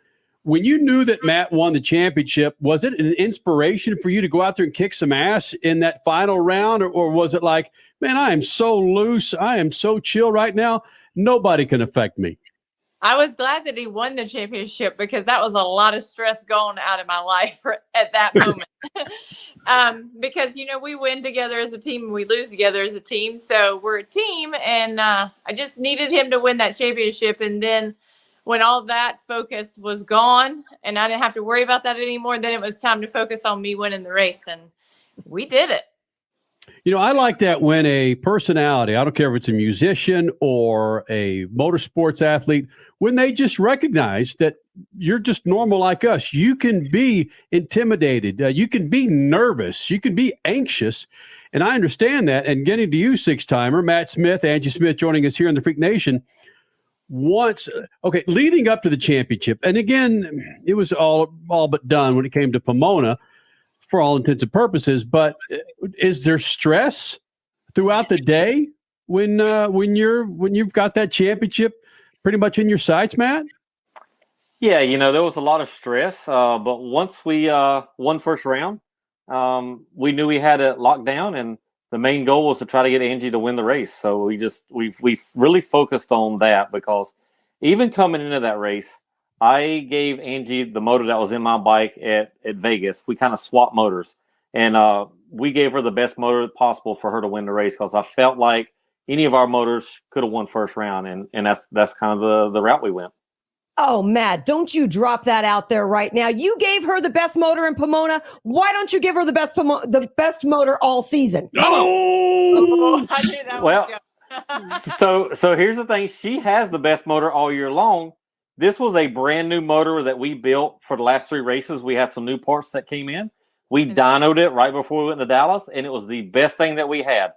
When you knew that Matt won the championship, was it an inspiration for you to go out there and kick some ass in that final round? Or was it like, man, I am so loose, I am so chill right now, nobody can affect me? I was glad that he won the championship because that was a lot of stress going out of my life at that moment. Because, you know, we win together as a team and we lose together as a team. So we're a team, and I just needed him to win that championship. And then when all that focus was gone and I didn't have to worry about that anymore, then it was time to focus on me winning the race. And we did it. You know, I like that when a personality, I don't care if it's a musician or a motorsports athlete, when they just recognize that you're just normal like us. You can be intimidated. You can be nervous. You can be anxious. And I understand that. And getting to you, 6-timer, Matt Smith, Angie Smith joining us here in the Freak Nation. Leading up to the championship, and again, it was all but done when it came to Pomona for all intents and purposes, but is there stress throughout the day when you've got that championship pretty much in your sights, Matt? Yeah, you know, there was a lot of stress, but once we won first round, we knew we had it locked down, and the main goal was to try to get Angie to win the race. So we really focused on that, because even coming into that race, I gave Angie the motor that was in my bike at Vegas. We kind of swapped motors, and we gave her the best motor possible for her to win the race, because I felt like any of our motors could have won first round, and that's kind of the route we went. Oh, Matt, don't you drop that out there right now. You gave her the best motor in Pomona. Why don't you give her the best motor all season? Oh, I knew that well, so here's the thing. She has the best motor all year long. This was a brand new motor that we built for the last 3 races. We had some new parts that came in. We dynoed it right before we went to Dallas, and it was the best thing that we had.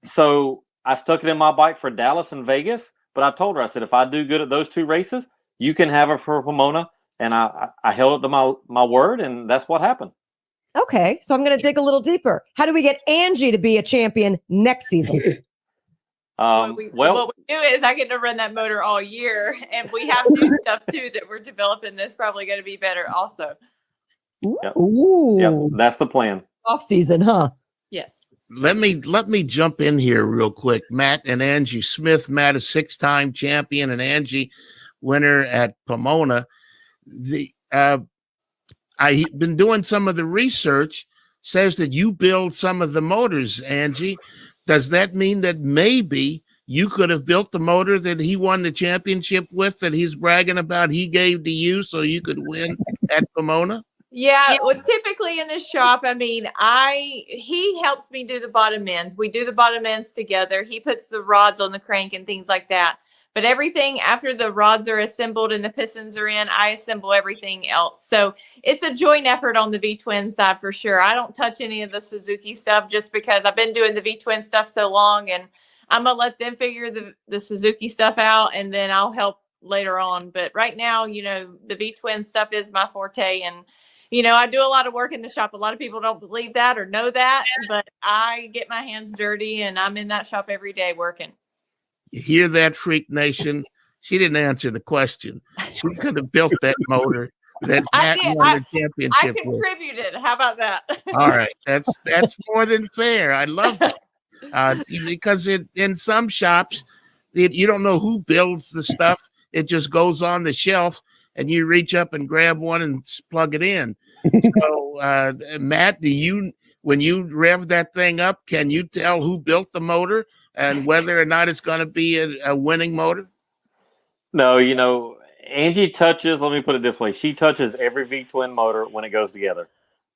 So I stuck it in my bike for Dallas and Vegas, but I told her, I said, if I do good at those 2 races, you can have her for Pomona. And I held it to my word, and that's what happened. Okay, so I'm going to dig a little deeper. How do we get Angie to be a champion next season? What we do is I get to run that motor all year, and we have new stuff too that we're developing that's probably going to be better also. Ooh. Yep, that's the plan. Off season, huh? Yes. Let me jump in here real quick. Matt and Angie Smith. Matt, a 6-time champion, and Angie, winner at Pomona. I've been doing some of the research, says that you build some of the motors, Angie. Does that mean that maybe you could have built the motor that he won the championship with, that he's bragging about he gave to you so you could win at Pomona? Yeah, well, typically in the shop, I mean, he helps me do the bottom ends. We do the bottom ends together. He puts the rods on the crank and things like that. But everything after the rods are assembled and the pistons are in, I assemble everything else. So it's a joint effort on the V-twin side for sure. I don't touch any of the Suzuki stuff just because I've been doing the V-twin stuff so long, and I'm going to let them figure the Suzuki stuff out, and then I'll help later on. But right now, the V-twin stuff is my forte, and I do a lot of work in the shop. A lot of people don't believe that or know that, but I get my hands dirty, and I'm in that shop every day working. You hear that, Freak Nation? She didn't answer the question. She could have built that motor that Matt won the championship. I contributed. How about that? All right, that's more than fair. I love that because in some shops, you don't know who builds the stuff. It just goes on the shelf, and you reach up and grab one and plug it in. So, Matt, when you rev that thing up, can you tell who built the motor and whether or not it's going to be a winning motor? No, Angie touches, let me put it this way. She touches every V-twin motor when it goes together.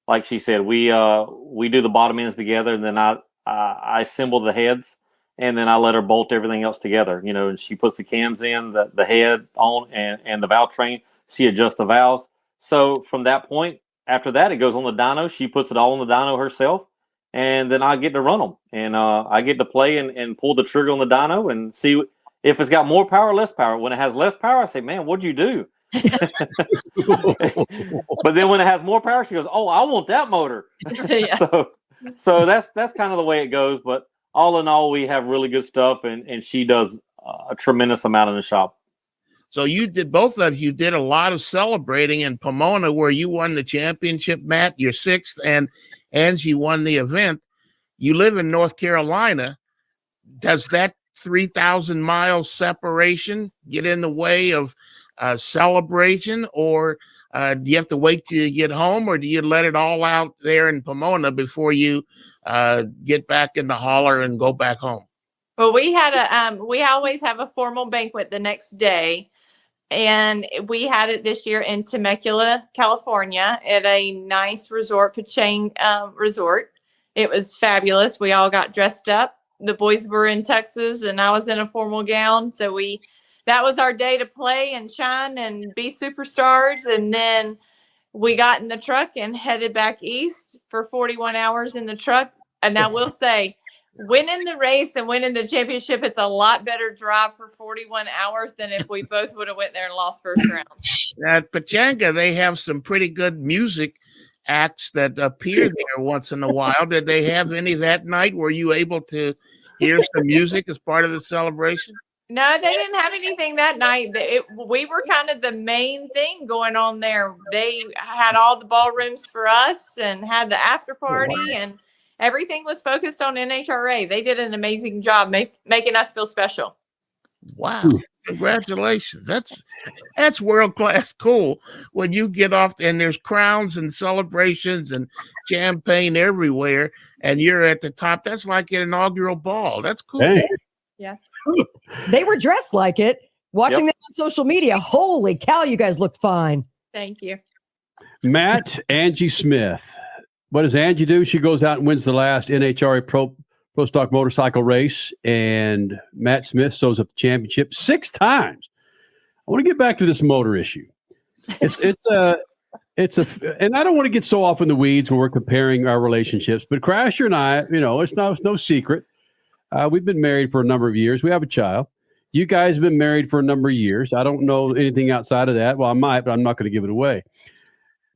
Like she said, we do the bottom ends together, and then I assemble the heads, and then I let her bolt everything else together. And she puts the cams in, the head on, and the valve train. She adjusts the valves. So from that point, after that, it goes on the dyno. She puts it all on the dyno herself, and then I get to run them. And I get to play and pull the trigger on the dyno and see if it's got more power or less power. When it has less power, I say, man, what'd you do? But then when it has more power, she goes, oh, I want that motor. Yeah. So that's kind of the way it goes. But all in all, we have really good stuff, and she does a tremendous amount in the shop. So both of you did a lot of celebrating in Pomona, where you won the championship, Matt, your 6th, and Angie won the event. You live in North Carolina. Does that 3,000 miles separation get in the way of celebration, or do you have to wait till you get home, or do you let it all out there in Pomona before you get back in the holler and go back home? Well, we had we always have a formal banquet the next day, and we had it this year in Temecula, California, at a nice resort, Pachang Resort. It was fabulous. We all got dressed up. The boys were in Texas, and I was in a formal gown. So that was our day to play and shine and be superstars. And then we got in the truck and headed back east for 41 hours in the truck. And I will say, winning the race and winning the championship, it's a lot better drive for 41 hours than if we both would have went there and lost first round. At Pachanga, they have some pretty good music acts that appear there once in a while. Did they have any that night? Were you able to hear some music as part of the celebration? No, they didn't have anything that night. We were kind of the main thing going on there. They had all the ballrooms for us and had the after party, and everything was focused on NHRA. They did an amazing job making us feel special. Wow. Congratulations. That's world-class cool when you get off and there's crowns and celebrations and champagne everywhere and you're at the top. That's like an inaugural ball. That's cool. Hey. Yeah. They were dressed like it. Watching them on social media. Holy cow, you guys look fine. Thank you. Matt, Angie Smith. What does Angie do? She goes out and wins the last NHRA Pro Stock motorcycle race, and Matt Smith sews up the championship 6 times. I want to get back to this motor issue. And I don't want to get so off in the weeds when we're comparing our relationships, but Crasher and I, it's no secret. We've been married for a number of years. We have a child. You guys have been married for a number of years. I don't know anything outside of that. Well, I might, but I'm not going to give it away.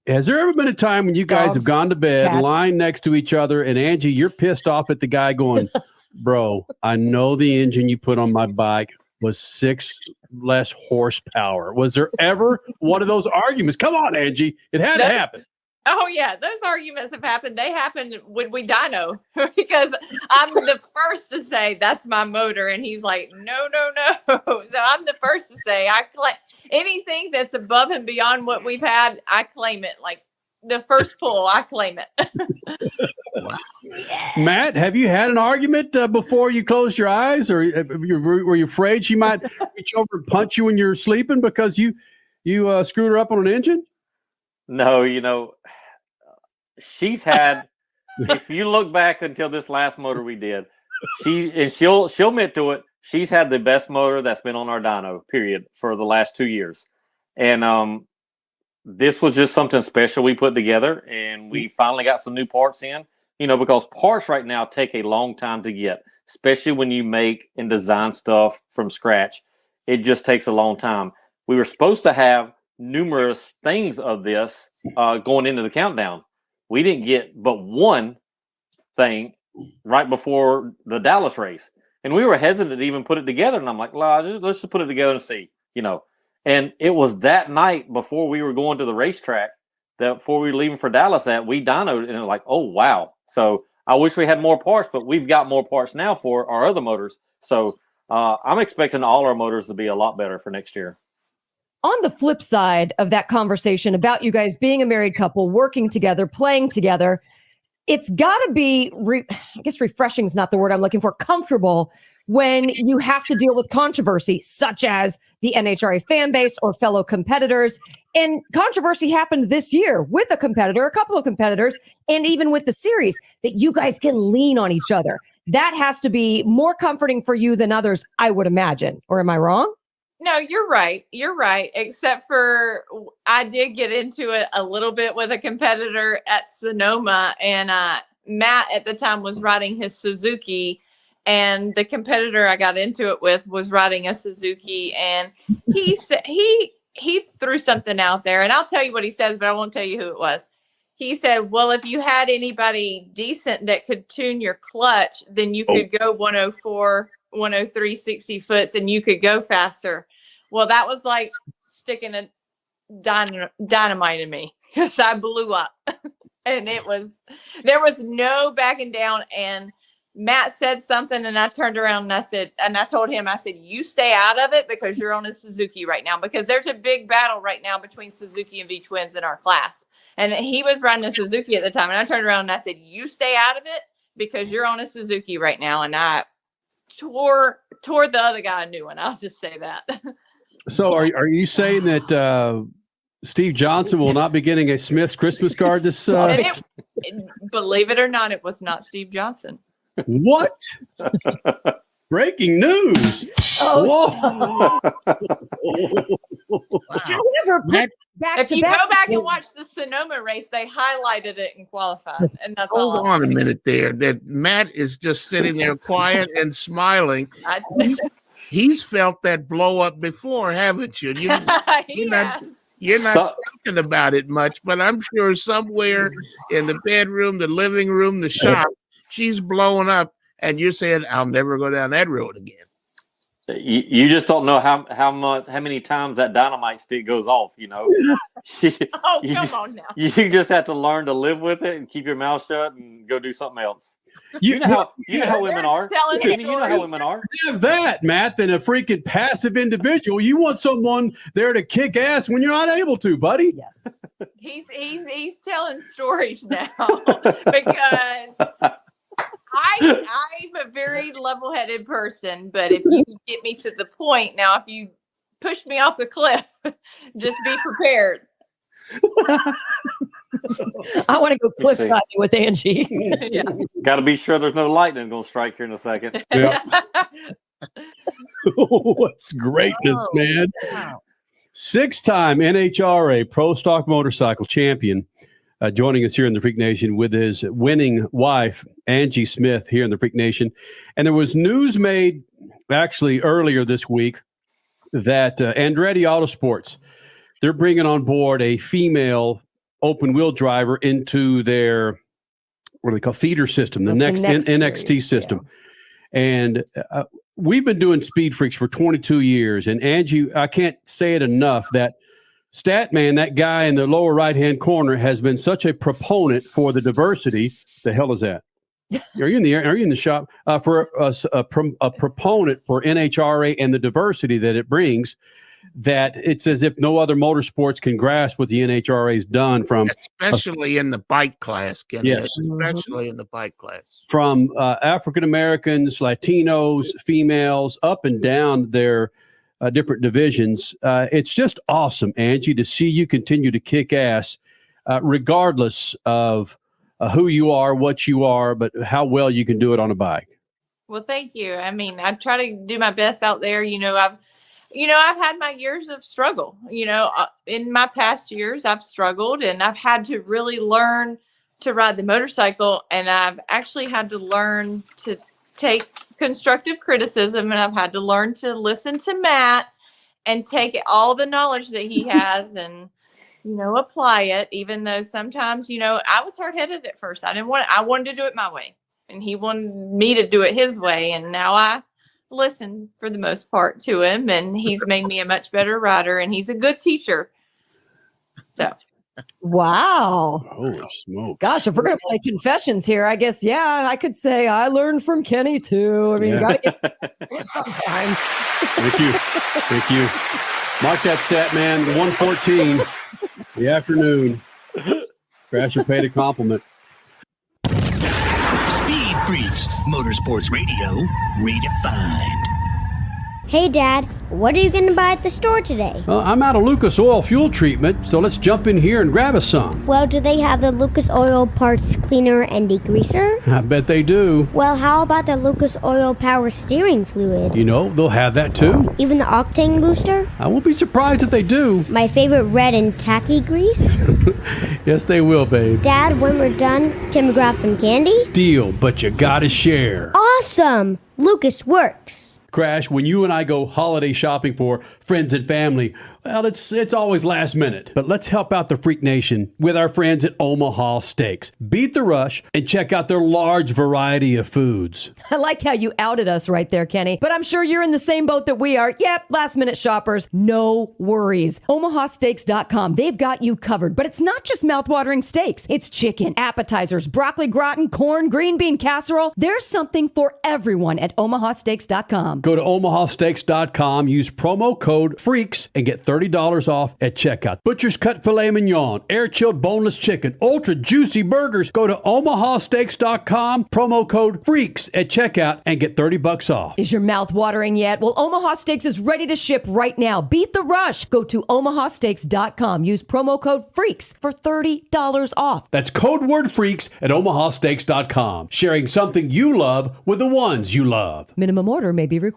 Has there ever been a time when you guys have gone to bed, lying next to each other, and Angie, you're pissed off at the guy going, bro, I know the engine you put on my bike was 6 less horsepower. Was there ever one of those arguments? Come on, Angie. It had to happen. Oh, yeah. Those arguments have happened. They happened when we dyno because I'm the first to say that's my motor. And he's like, no. So I'm the first to say anything that's above and beyond what we've had, I claim it. Like the first pull, I claim it. Matt, have you had an argument before you closed your eyes, or were you afraid she might reach over and punch you when you're sleeping because you screwed her up on an engine? No, she's had, if you look back until this last motor we did, she'll admit to it, she's had the best motor that's been on our dyno, period, for the last 2 years. And this was just something special we put together, and we finally got some new parts in, because parts right now take a long time to get, especially when you make and design stuff from scratch. It just takes a long time. We were supposed to have numerous things of this going into the countdown. We didn't get but one thing right before the Dallas race. And we were hesitant to even put it together. And I'm like, let's just put it together and see, And it was that night before we were going to the racetrack, that before we were leaving for Dallas, that we dynoed, and like, oh, wow. So I wish we had more parts, but we've got more parts now for our other motors. So I'm expecting all our motors to be a lot better for next year. On the flip side of that conversation about you guys being a married couple, working together, playing together, it's got to be, I guess refreshing is not the word I'm looking for, comfortable when you have to deal with controversy, such as the NHRA fan base or fellow competitors. And controversy happened this year with a competitor, a couple of competitors, and even with the series, that you guys can lean on each other. That has to be more comforting for you than others, I would imagine. Or am I wrong? No, you're right. You're right. Except for I did get into it a little bit with a competitor at Sonoma, and Matt at the time was riding his Suzuki, and the competitor I got into it with was riding a Suzuki, and he said he threw something out there, and I'll tell you what he said, but I won't tell you who it was. He said, well, if you had anybody decent that could tune your clutch, then you could go 104, 103, 60 foots, and you could go faster. Well, that was like sticking a dynamite in me, because I blew up. And there was no backing down. And Matt said something, and I turned around and I told him, I said, you stay out of it, because you're on a Suzuki right now, because there's a big battle right now between Suzuki and V-twins in our class. And he was riding a Suzuki at the time. And I turned around and I said, you stay out of it, because you're on a Suzuki right now. And I tore the other guy a new one. I'll just say that. So are you saying that Steve Johnson will not be getting a Smith's Christmas card this believe it or not, it was not Steve Johnson. What? Breaking news. Whoa. If you go back and watch the Sonoma race, they highlighted it and qualified. And that's all. Hold on a minute there. That Matt is just sitting there quiet and smiling. He's felt that blow up before, haven't you? You're not thinking about it much, but I'm sure somewhere in the bedroom, the living room, the shop, she's blowing up, and you're saying, I'll never go down that road again. You just don't know how many times that dynamite stick goes off, Come on now. You just have to learn to live with it and keep your mouth shut and go do something else. You know how women are. You know how women are. Have that, Matt, than a freaking passive individual. You want someone there to kick ass when you're not able to, buddy. Yes. He's telling stories now because I'm a very level-headed person, but if you get me to the point, now if you push me off the cliff, just be prepared. I want to go cliff diving with Angie. Yeah. Got to be sure there's no lightning going to strike here in a second. Yeah. What's greatness, man. Wow. 6-time NHRA Pro Stock Motorcycle champion. Joining us here in the Freak Nation with his winning wife, Angie Smith, here in the Freak Nation. And there was news made actually earlier this week that Andretti Autosports, they're bringing on board a female open wheel driver into their, what do they call, feeder system, the next NXT series, system. Yeah. And we've been doing Speed Freaks for 22 years. And Angie, I can't say it enough that Statman, that guy in the lower right-hand corner, has been such a proponent for the diversity. The hell is that? Are you in the shop? For a proponent for NHRA and the diversity that it brings, that it's as if no other motorsports can grasp what the NHRA's done from, especially in the bike class. Kenny. Yes, especially in the bike class, from African Americans, Latinos, females, up and down their different divisions. It's just awesome, Angie, to see you continue to kick ass, regardless of who you are, what you are, but how well you can do it on a bike. Well, thank you. I mean, I try to do my best out there. I've had my years of struggle. In my past years, I've struggled and I've had to really learn to ride the motorcycle. And I've actually had to learn to take constructive criticism, and I've had to learn to listen to Matt and take all the knowledge that he has and, apply it, even though sometimes, I was hard-headed at first. I wanted to do it my way, and he wanted me to do it his way. And now I listen for the most part to him, and he's made me a much better rider, and he's a good teacher. So. Wow. Holy smokes. Gosh, if we're going to play confessions here, I guess, I could say I learned from Kenny too. I mean, you got to get it sometime. Thank you. Mark that stat, man. 1:14 the afternoon. Crasher paid a compliment. Speed Freaks, Motorsports Radio, redefined. Hey, Dad, what are you going to buy at the store today? I'm out of Lucas Oil fuel treatment, so let's jump in here and grab us some. Well, do they have the Lucas Oil Parts Cleaner and Degreaser? I bet they do. Well, how about the Lucas Oil Power Steering Fluid? They'll have that too. Even the octane booster? I won't be surprised if they do. My favorite red and tacky grease? Yes, they will, babe. Dad, when we're done, can we grab some candy? Deal, but you gotta share. Awesome! Lucas works. Crash, when you and I go holiday shopping for friends and family, well, it's always last minute. But let's help out the Freak Nation with our friends at Omaha Steaks. Beat the rush and check out their large variety of foods. I like how you outed us right there, Kenny. But I'm sure you're in the same boat that we are. Yep, last minute shoppers. No worries. OmahaSteaks.com. They've got you covered. But it's not just mouthwatering steaks. It's chicken, appetizers, broccoli gratin, corn, green bean casserole. There's something for everyone at OmahaSteaks.com. Go to OmahaSteaks.com, use promo code FREAKS, and get $30 off at checkout. Butcher's cut filet mignon, air-chilled boneless chicken, ultra juicy burgers. Go to OmahaSteaks.com, promo code FREAKS at checkout, and get $30 off. Is your mouth watering yet? Well, Omaha Steaks is ready to ship right now. Beat the rush. Go to OmahaSteaks.com. Use promo code FREAKS for $30 off. That's code word FREAKS at OmahaSteaks.com. Sharing something you love with the ones you love. Minimum order may be required.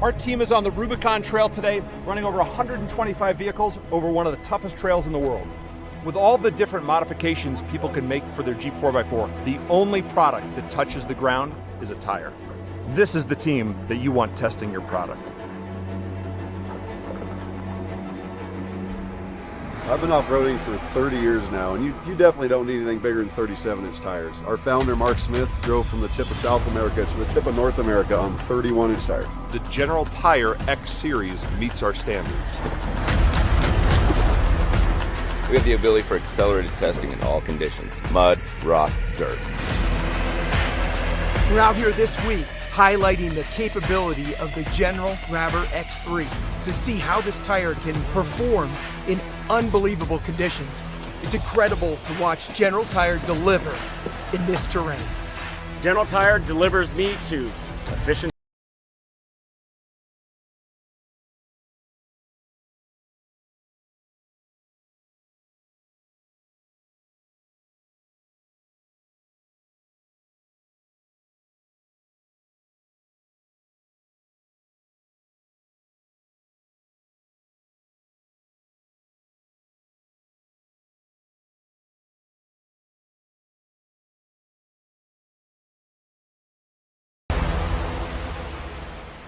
Our team is on the Rubicon Trail today, running over 125 vehicles over one of the toughest trails in the world. With all the different modifications people can make for their Jeep 4x4, the only product that touches the ground is a tire. This is the team that you want testing your product. I've been off-roading for 30 years now, and you definitely don't need anything bigger than 37-inch tires. Our founder, Mark Smith, drove from the tip of South America to the tip of North America on 31-inch tires. The General Tire X Series meets our standards. We have the ability for accelerated testing in all conditions: mud, rock, dirt. We're out here this week highlighting the capability of the General Grabber X3 to see how this tire can perform in unbelievable conditions. It's incredible to watch General Tire deliver in this terrain. General Tire delivers me to efficient.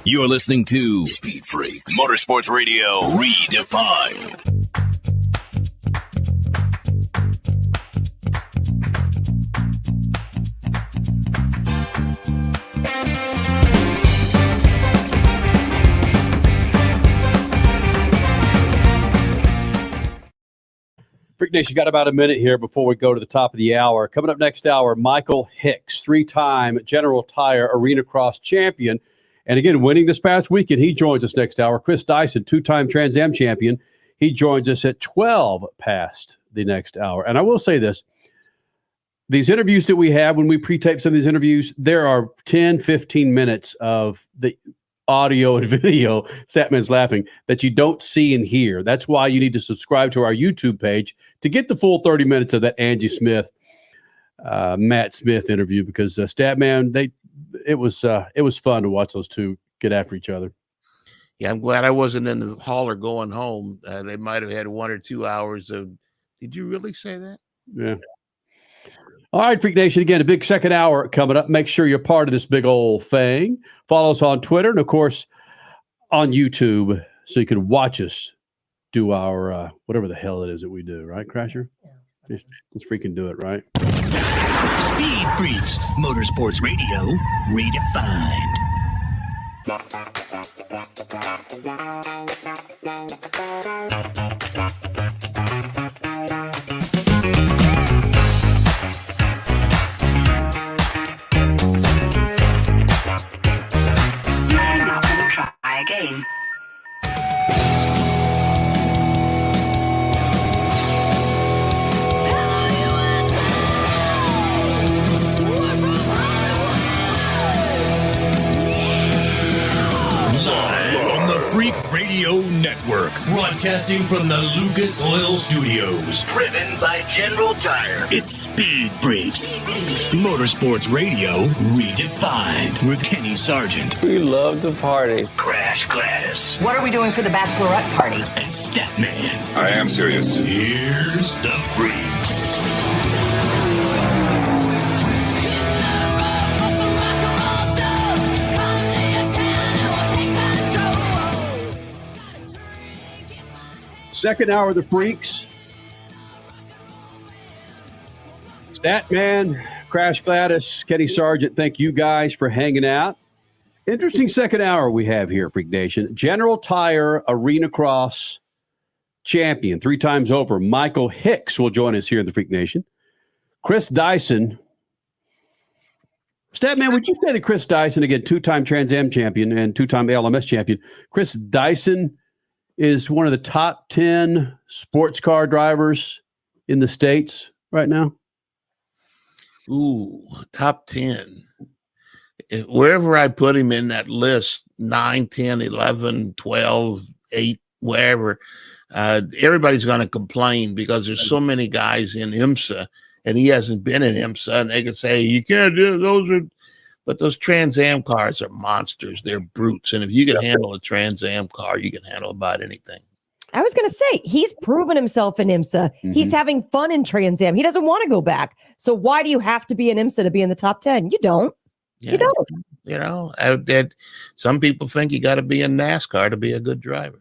You're listening to Speed Freaks, Motorsports Radio, redefined. Freak Nation, got about a minute here before we go to the top of the hour. Coming up next hour, Michael Hicks, three-time General Tire Arenacross champion. And again, winning this past weekend, he joins us next hour. Chris Dyson, two-time TransAm champion. He joins us at 12 past the next hour. And I will say this. These interviews that we have, when we pre-tape some of these interviews, there are 10, 15 minutes of the audio and video, Statman's laughing, that you don't see and hear. That's why you need to subscribe to our YouTube page to get the full 30 minutes of that Angie Smith, Matt Smith interview, because Statman, it was fun to watch those two get after each other. Yeah, I'm glad I wasn't in the hauler going home. They might have had 1 or 2 hours of. Did you really say that? Yeah. All right, Freak Nation. Again, a big second hour coming up. Make sure you're part of this big old thing. Follow us on Twitter and, of course, on YouTube, so you can watch us do our whatever the hell it is that we do. Right, Crasher? Yeah. Let's freaking do it, right? Speed Freaks, Motorsports Radio, redefined. I'm not going to try again. Freak Radio Network, broadcasting from the Lucas Oil Studios. Driven by General Tire. It's Speed Freaks, Motorsports Radio redefined with Kenny Sargent. We love to party. Crash Gladys. What are we doing for the bachelorette party? And Statman. I am serious. Here's the Freaks. Second hour of the Freaks. Statman, Crash Gladys, Kenny Sargent, thank you guys for hanging out. Interesting second hour we have here, Freak Nation. General Tire Arenacross champion 3 times over, Michael Hicks, will join us here in the Freak Nation. Chris Dyson. Statman, would you say that Chris Dyson, again, 2-time TransAm champion and 2-time LMS champion, Chris Dyson is one of the top 10 sports car drivers in the States right now? Ooh, top 10. Wherever I put him in that list, 9, 10, 11, 12, 8, wherever, everybody's going to complain because there's so many guys in IMSA and he hasn't been in IMSA, and they could say, you can't do those. But those Trans Am cars are monsters. They're brutes. And if you can handle a Trans Am car, you can handle about anything. I was going to say, he's proven himself in IMSA. Mm-hmm. He's having fun in Trans Am. He doesn't want to go back. So why do you have to be in IMSA to be in the top 10? You don't. Yeah, you don't. You know, some people think you got to be in NASCAR to be a good driver.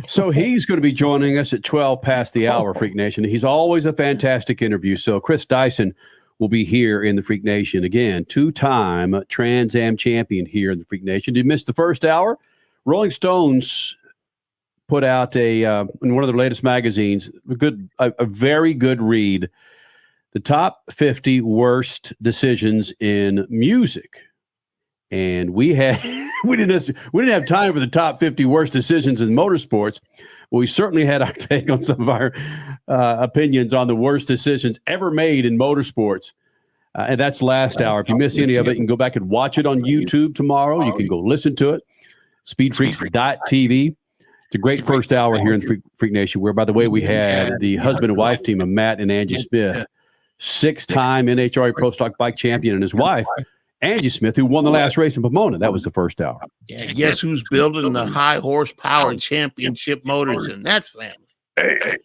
So he's going to be joining us at 12 past the hour, Freak Nation. He's always a fantastic interview. So Chris Dyson will be here in the Freak Nation again, 2-time Trans Am champion here in the Freak Nation. Did you miss the first hour? Rolling Stones put out in one of their latest magazines, a very good read, the top 50 worst decisions in music. And we didn't have time for the top 50 worst decisions in motorsports. Well, we certainly had our take on some of our opinions on the worst decisions ever made in motorsports. And that's last hour. If you miss any of it, you can go back and watch it on YouTube tomorrow. You can go listen to it. SpeedFreaks.tv. It's a great first hour here in Freak Nation, where, by the way, we had the husband and wife team of Matt and Angie Smith, 6-time NHRA Pro Stock Bike champion, and his wife, Angie Smith, who won the last race in Pomona. That was the first hour. Yeah, guess who's building the high horsepower championship motors in that family? Hey.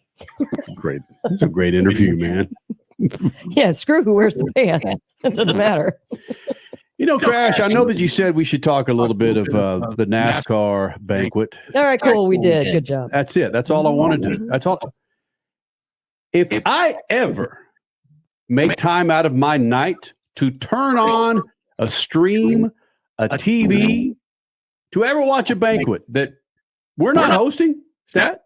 It's a great interview, man. Yeah, screw who wears the pants. It doesn't matter. You know, Crash, I know that you said we should talk a little bit of the NASCAR banquet. All right, cool. We did. Good job. That's it. That's all I wanted to do. That's all. If I ever make time out of my night to turn on a stream, a TV, to ever watch a banquet that we're not hosting, Stat,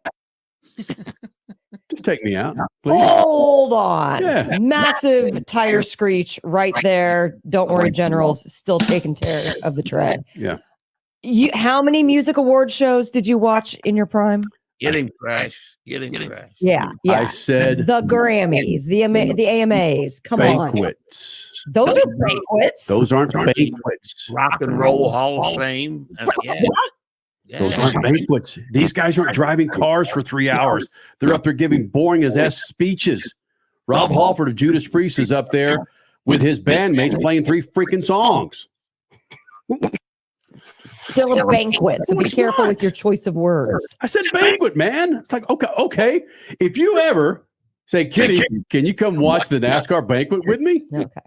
just take me out, please. Hold on. Yeah. Massive tire screech right there. Don't worry, General's still taking care of the tread. Yeah. How many music award shows did you watch in your prime? Get him, Crash. Get him, Crash. Yeah. I said the Grammys, the AMAs. Come banquets. on. Those are banquets. Those aren't banquets. Rock and Roll Hall of Fame. Those aren't banquets. These guys aren't driving cars for 3 hours. They're up there giving boring as S speeches. Rob Halford of Judas Priest is up there with his bandmates playing 3 freaking songs. Still a banquet, so be careful with your choice of words. I said banquet, man. It's like, okay. If you ever say, Kitty, can you come watch the NASCAR banquet with me? Okay.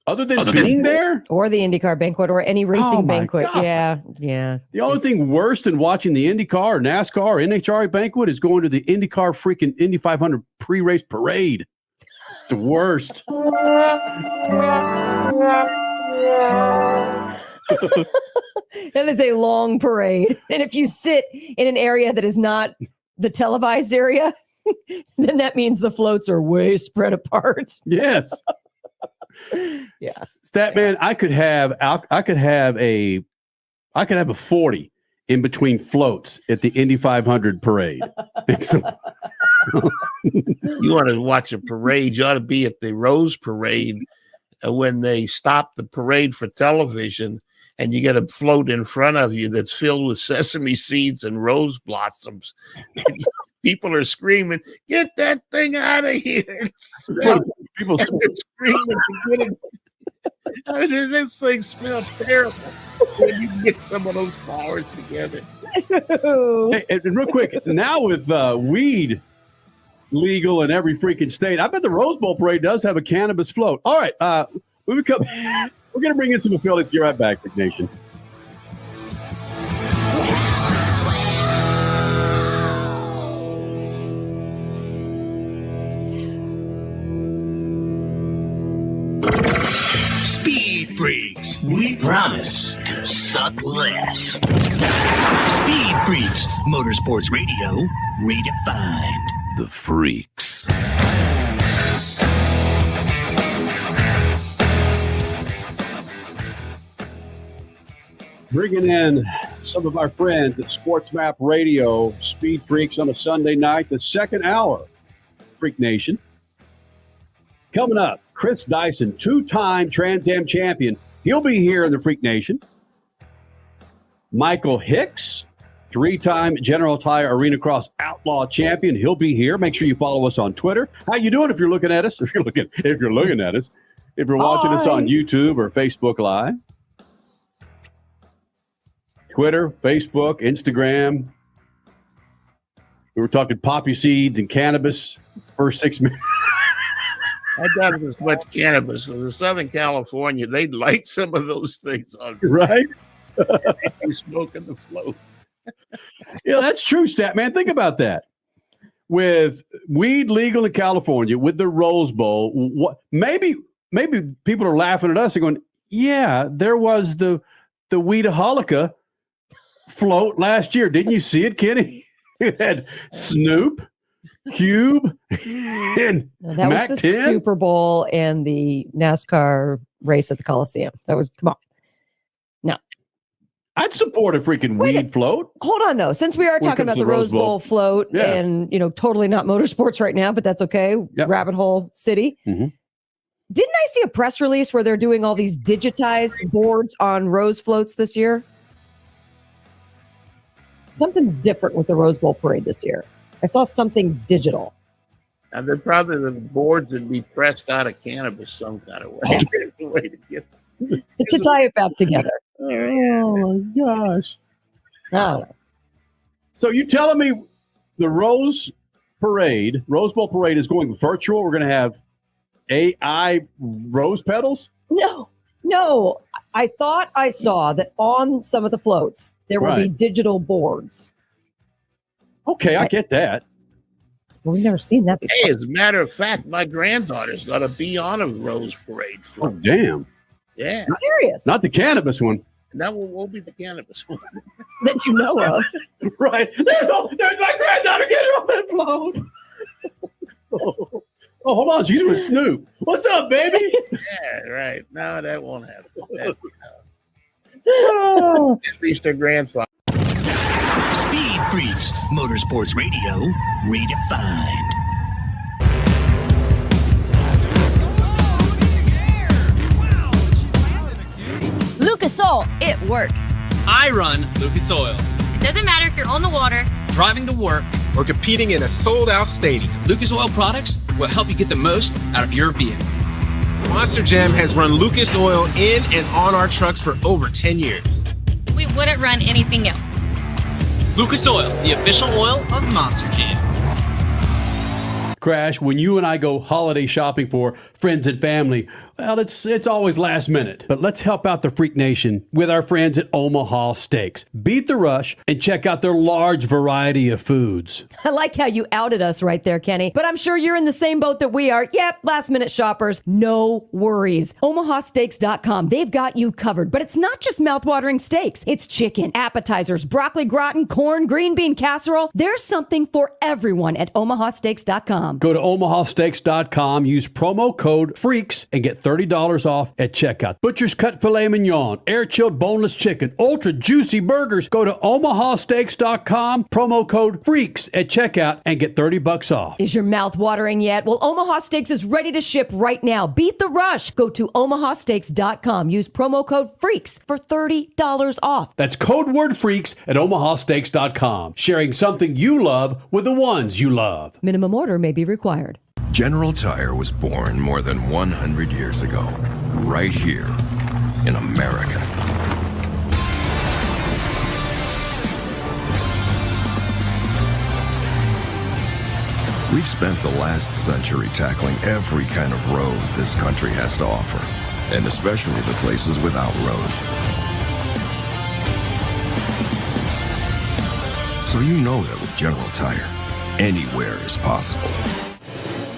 Other than being there? Or the IndyCar banquet or any racing banquet. God. Yeah. The only thing worse than watching the IndyCar or NASCAR or NHRA banquet is going to the IndyCar freaking Indy 500 pre-race parade. It's the worst. That is a long parade. And if you sit in an area that is not the televised area, then that means the floats are way spread apart. Yes. Yes. Statman, I could have a 40 in between floats at the Indy 500 parade. You want to watch a parade, you ought to be at the Rose Parade when they stop the parade for television and you get a float in front of you that's filled with sesame seeds and rose blossoms. People are screaming, "Get that thing out of here!" People screaming. I mean, this thing smells terrible when you get some of those flowers together. Hey, and real quick, now with weed legal in every freaking state, I bet the Rose Bowl parade does have a cannabis float. All right, we're going to bring in some affiliates. Get right back, FreakNation. Speed Freaks, we promise to suck less. Speed Freaks, Motorsports Radio, redefined. The Freaks. Bringing in some of our friends at Sports Map Radio, Speed Freaks on a Sunday night, the second hour, Freak Nation. Coming up, Chris Dyson, two-time TransAm champion. He'll be here in the Freak Nation. Michael Hicks, three-time General Tire Arenacross Outlaw champion. He'll be here. Make sure you follow us on Twitter. How you doing if you're looking at us? If you're looking at us. If you're watching us on YouTube or Facebook Live. Twitter, Facebook, Instagram. We were talking poppy seeds and cannabis first 6 minutes. I doubt it was much cannabis because in Southern California, they'd light some of those things on fire. Right? You're smoking the float. Yeah, that's true, Statman. Think about that. With weed legal in California, with the Rose Bowl, what maybe people are laughing at us and going, yeah, there was the Weedaholica float last year. Didn't you see it, Kenny? It had Snoop, Cube, and that Mac was the 10. Super Bowl and the NASCAR race at the Coliseum. That was, come on. No. I'd support a freaking weed float. Hold on, though. Since we are talking about the Rose Bowl float and, totally not motorsports right now, but that's okay. Yep. Rabbit Hole City. Mm-hmm. Didn't I see a press release where they're doing all these digitized boards on Rose floats this year? Something's different with the Rose Bowl parade this year. I saw something digital. And they're probably the boards would be pressed out of cannabis some kind of way. There's a way to get to tie it back together. Oh, my gosh. Oh. So you telling me the Rose Bowl parade is going virtual? We're going to have AI rose petals? No. I thought I saw that on some of the floats, there will be digital boards. Okay, I get that. Well, we've never seen that before. Hey, as a matter of fact, my granddaughter's got to be on a Rose Parade float. Oh, damn. Yeah. Serious? Not the cannabis one. That will be the cannabis one. That you know of. Right. There's my granddaughter. Get her on that float. Oh, hold on. She's with Snoop. What's up, baby? Yeah, right. No, that won't happen. At least her grandfather. Speed Freaks, Motorsports Radio, redefined. Lucas Oil, it works. I run Lucas Oil. It doesn't matter if you're on the water, Driving to work, or competing in a sold-out stadium. Lucas Oil products will help you get the most out of your vehicle. Monster Jam has run Lucas Oil in and on our trucks for over 10 years. We wouldn't run anything else. Lucas Oil, the official oil of Monster Jam. Crash, when you and I go holiday shopping for friends and family, well, it's always last minute. But let's help out the Freak Nation with our friends at Omaha Steaks. Beat the rush and check out their large variety of foods. I like how you outed us right there, Kenny. But I'm sure you're in the same boat that we are. Yep, last minute shoppers. No worries. OmahaSteaks.com. They've got you covered. But it's not just mouthwatering steaks. It's chicken, appetizers, broccoli gratin, corn, green bean casserole. There's something for everyone at OmahaSteaks.com. Go to OmahaSteaks.com, use promo code FREAKS, and get $30 off at checkout. Butcher's Cut Filet Mignon, air-chilled boneless chicken, ultra juicy burgers. Go to OmahaSteaks.com, promo code FREAKS at checkout, and get $30 off. Is your mouth watering yet? Well, Omaha Steaks is ready to ship right now. Beat the rush. Go to OmahaSteaks.com. Use promo code FREAKS for $30 off. That's code word FREAKS at OmahaSteaks.com. Sharing something you love with the ones you love. Minimum order may be required. General Tire was born more than 100 years ago, right here in America. We've spent the last century tackling every kind of road this country has to offer, and especially the places without roads. So you know that with General Tire, anywhere is possible.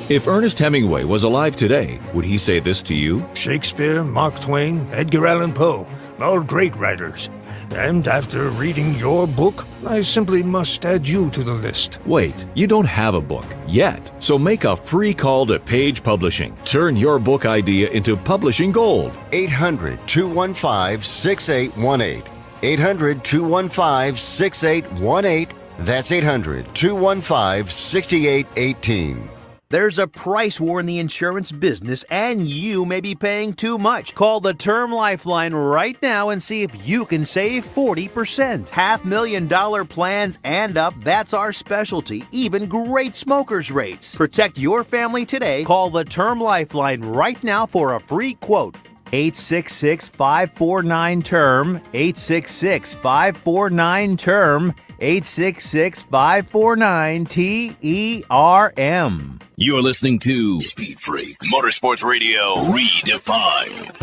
If Ernest Hemingway was alive today, would he say this to you? Shakespeare, Mark Twain, Edgar Allan Poe, all great writers. And after reading your book, I simply must add you to the list. Wait, you don't have a book yet. So make a free call to Page Publishing. Turn your book idea into publishing gold. 800-215-6818. 800-215-6818. That's 800-215-6818. There's a price war in the insurance business, and you may be paying too much. Call the Term Lifeline right now and see if you can save 40%. $500,000 plans and up, that's our specialty. Even great smokers' rates. Protect your family today. Call the Term Lifeline right now for a free quote. 866-549-TERM. 866-549-TERM. 866-549-TERM. You're listening to SpeedFreaks Motorsports Radio Redefined.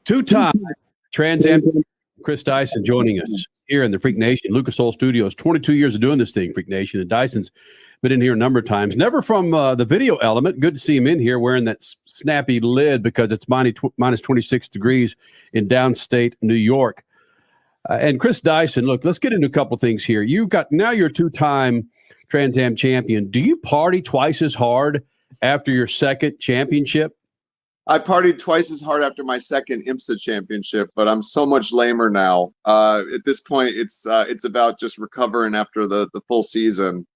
Two-time TransAm Chris Dyson joining us here in the Freak Nation, Lucas Oil Studios. 22 years of doing this thing, Freak Nation, and Dyson's been in here a number of times. Never from the video element. Good to see him in here wearing that snappy lid because it's minus 26 degrees in downstate New York. And Chris Dyson, look, let's get into a couple things here. You're a two-time TransAm champion. Do you party twice as hard after your second championship? I partied twice as hard after my second IMSA championship, but I'm so much lamer now. At this point, it's about just recovering after the full season.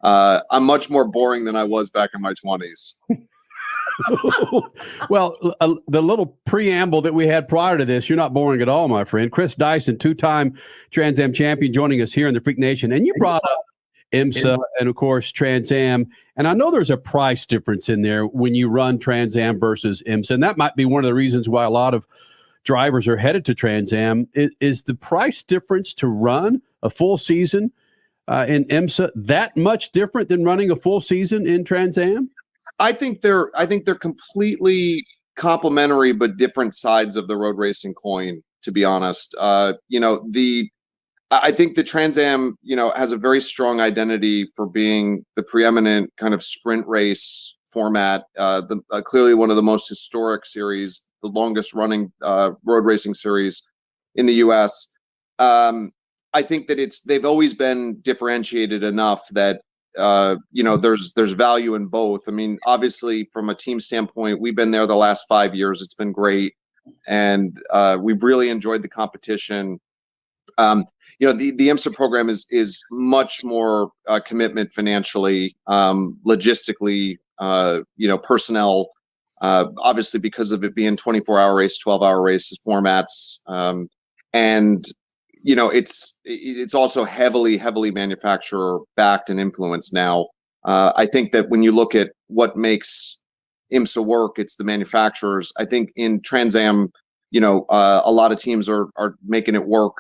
I'm much more boring than I was back in my 20s. Well, the little preamble that we had prior to this, you're not boring at all, my friend. Chris Dyson, two-time TransAm champion, joining us here in the Freak Nation. And you brought up IMSA and, of course, TransAm. And I know there's a price difference in there when you run TransAm versus IMSA. And that might be one of the reasons why a lot of drivers are headed to TransAm. Is the price difference to run a full season in IMSA that much different than running a full season in TransAm? I think they're completely complementary but different sides of the road racing coin, to be honest. I think the TransAm, has a very strong identity for being the preeminent kind of sprint race format. Clearly one of the most historic series, the longest running road racing series in the U.S. I think that they've always been differentiated enough that there's value in both. I mean, obviously from a team standpoint, we've been there the last 5 years. It's been great, and we've really enjoyed the competition. The IMSA program is much more commitment financially, logistically, personnel. obviously because of it being 24-hour race, 12-hour races formats. And, you know, it's also heavily manufacturer backed and influenced now. I think that when you look at what makes IMSA work, it's the manufacturers. I think in TransAm, you know, a lot of teams are making it work,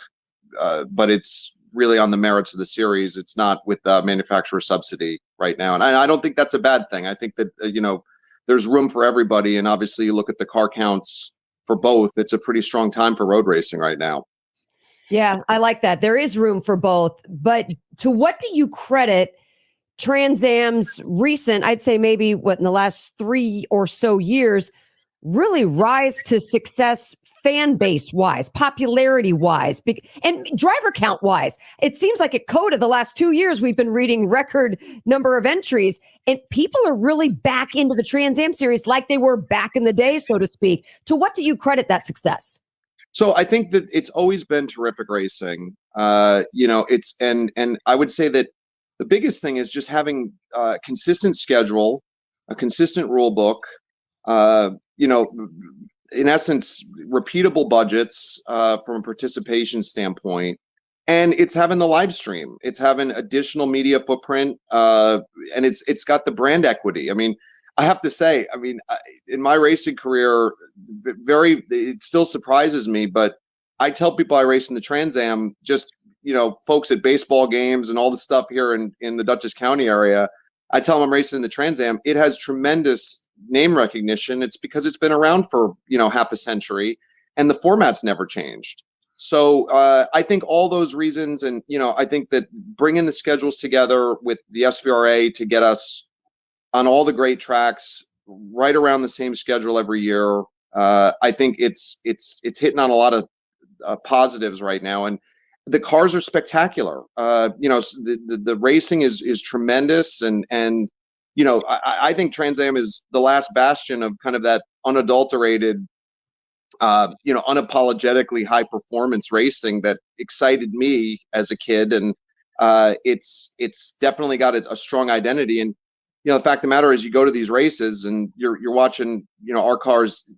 but it's really on the merits of the series. It's not with manufacturer subsidy right now. And I don't think that's a bad thing. I think that, you know, there's room for everybody. And obviously you look at the car counts for both. It's a pretty strong time for road racing right now. Yeah, I like that. There is room for both. But to what do you credit TransAm's recent, I'd say maybe in the last 3 or so years, really rise to success fan base wise, popularity wise, and driver count wise? It seems like at COTA the last 2 years, we've been reading record number of entries, and people are really back into the TransAm series like they were back in the day, so to speak. To what do you credit that success? So I think that it's always been terrific racing. You know, it's, and I would say that the biggest thing is just having a consistent schedule, a consistent rule book, you know, in essence, repeatable budgets from a participation standpoint. And it's having the live stream. It's having additional media footprint, and it's got the brand equity. I mean, I have to say, I mean, in my racing career, it still surprises me, but I tell people I race in the TransAm, just, you know, folks at baseball games and all the stuff here in the Dutchess County area, I tell them I'm racing in the TransAm. It has tremendous name recognition. It's because it's been around for, you know, half a century, and the format's never changed. So I think all those reasons, and, you know, I think that bringing the schedules together with the SVRA to get us on all the great tracks right around the same schedule every year, I think it's hitting on a lot of positives right now. And the cars are spectacular. You know, the racing is tremendous, and you know, I think TransAm is the last bastion of kind of that unadulterated, you know, unapologetically high performance racing that excited me as a kid, and it's definitely got a strong identity. And you know, the fact of the matter is, you go to these races and you're watching, you know, our cars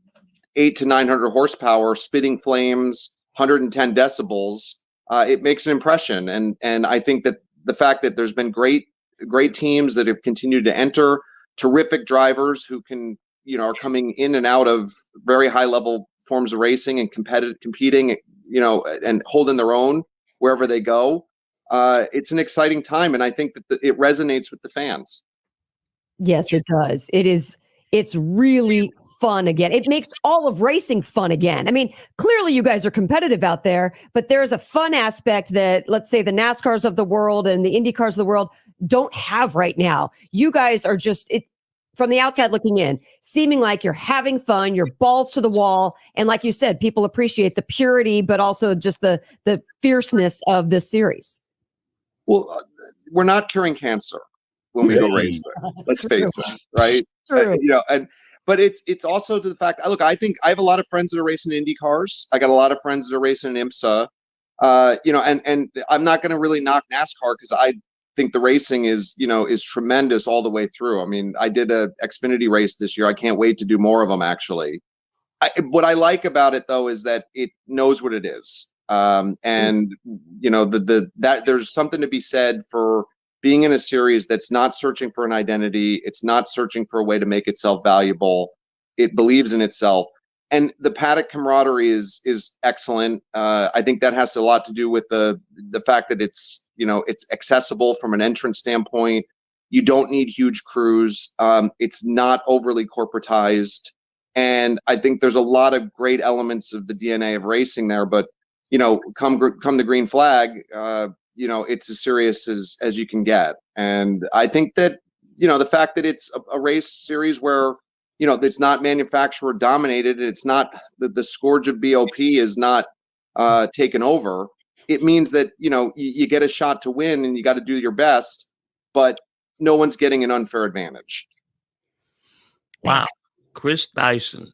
800 to 900 horsepower, spitting flames, 110 decibels. It makes an impression, and I think that the fact that there's been great teams that have continued to enter, terrific drivers who can, you know, are coming in and out of very high level forms of racing and competing, you know, and holding their own wherever they go. It's an exciting time, and I think that it resonates with the fans. Yes, it does. It's really fun again. It makes all of racing fun again. I mean, clearly you guys are competitive out there, but there's a fun aspect that, let's say, the NASCARs of the world and the IndyCars of the world don't have right now. You guys are just, from the outside looking in, seeming like you're having fun, you're balls to the wall. And like you said, people appreciate the purity, but also just the fierceness of this series. Well, we're not curing cancer when we go race there. Let's face it, right? You know, but it's also to the fact. Look, I think I have a lot of friends that are racing in Indy cars. I got a lot of friends that are racing in IMSA. You know, and I'm not going to really knock NASCAR because I think the racing is tremendous all the way through. I mean, I did a Xfinity race this year. I can't wait to do more of them. Actually, what I like about it though is that it knows what it is, and you know that there's something to be said for being in a series that's not searching for an identity. It's not searching for a way to make itself valuable. It believes in itself. And the paddock camaraderie is excellent. I think that has a lot to do with the fact that it's, you know, it's accessible from an entrance standpoint. You don't need huge crews. It's not overly corporatized. And I think there's a lot of great elements of the DNA of racing there. But, you know, come the green flag, you know, it's as serious as you can get. And I think that, you know, the fact that it's a race series where, you know, it's not manufacturer dominated, it's not the scourge of BOP is not taken over. It means that, you know, you get a shot to win and you got to do your best, but no one's getting an unfair advantage. Wow. Chris Dyson,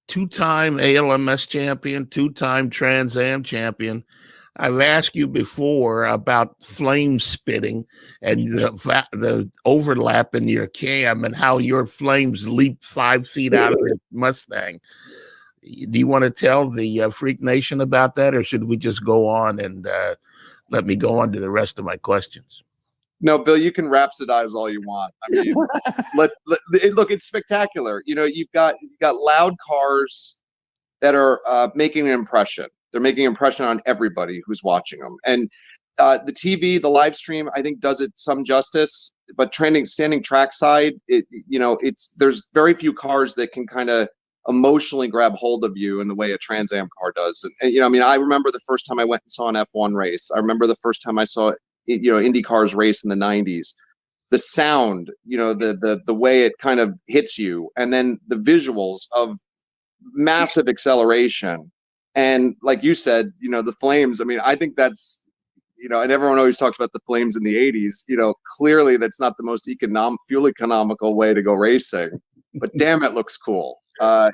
two-time ALMS champion, two-time Trans Am champion. I've asked you before about flame spitting and the overlap in your cam and how your flames leap 5 feet out of the Mustang. Do you want to tell the Freak Nation about that, or should we just go on and let me go on to the rest of my questions? No, Bill, you can rhapsodize all you want. I mean, look, it's spectacular. You know, you've got loud cars that are making an impression. They're making an impression on everybody who's watching them. And the TV, the live stream, I think does it some justice. But standing trackside, there's very few cars that can kind of emotionally grab hold of you in the way a Trans Am car does. And I mean, I remember the first time I went and saw an F1 race. I remember the first time I saw IndyCar's race in the 90s. The sound, the way it kind of hits you, and then the visuals of massive acceleration. And like you said, the flames, I mean, I think that's, and everyone always talks about the flames in the 80s. Clearly that's not the most fuel economical way to go racing, but damn, it looks cool. The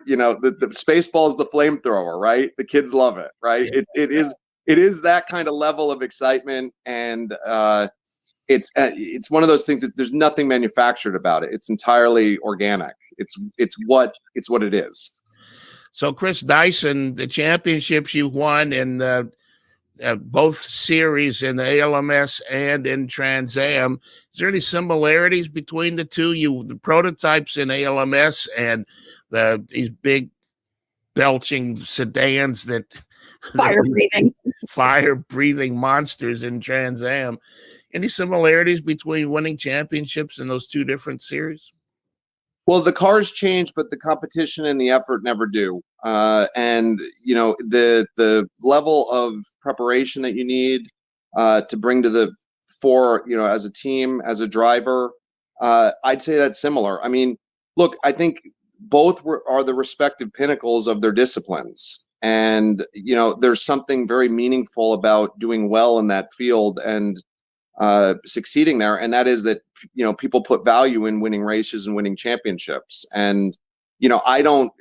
Spaceball is the flamethrower, right? The kids love it, right? It is that kind of level of excitement, and it's one of those things that there's nothing manufactured about it. It's entirely organic. It's what it is. So, Chris Dyson, the championships you won in both series in the ALMS and in Trans Am, is there any similarities between the two? The prototypes in ALMS and these big belching sedans that fire breathing monsters in Trans Am. Any similarities between winning championships in those two different series? Well, the cars change, but the competition and the effort never do. And the level of preparation that you need to bring to the fore, as a team, as a driver, I'd say that's similar. I mean, look, I think both are the respective pinnacles of their disciplines. And, there's something very meaningful about doing well in that field and succeeding there. And that is that, people put value in winning races and winning championships. And, I don't,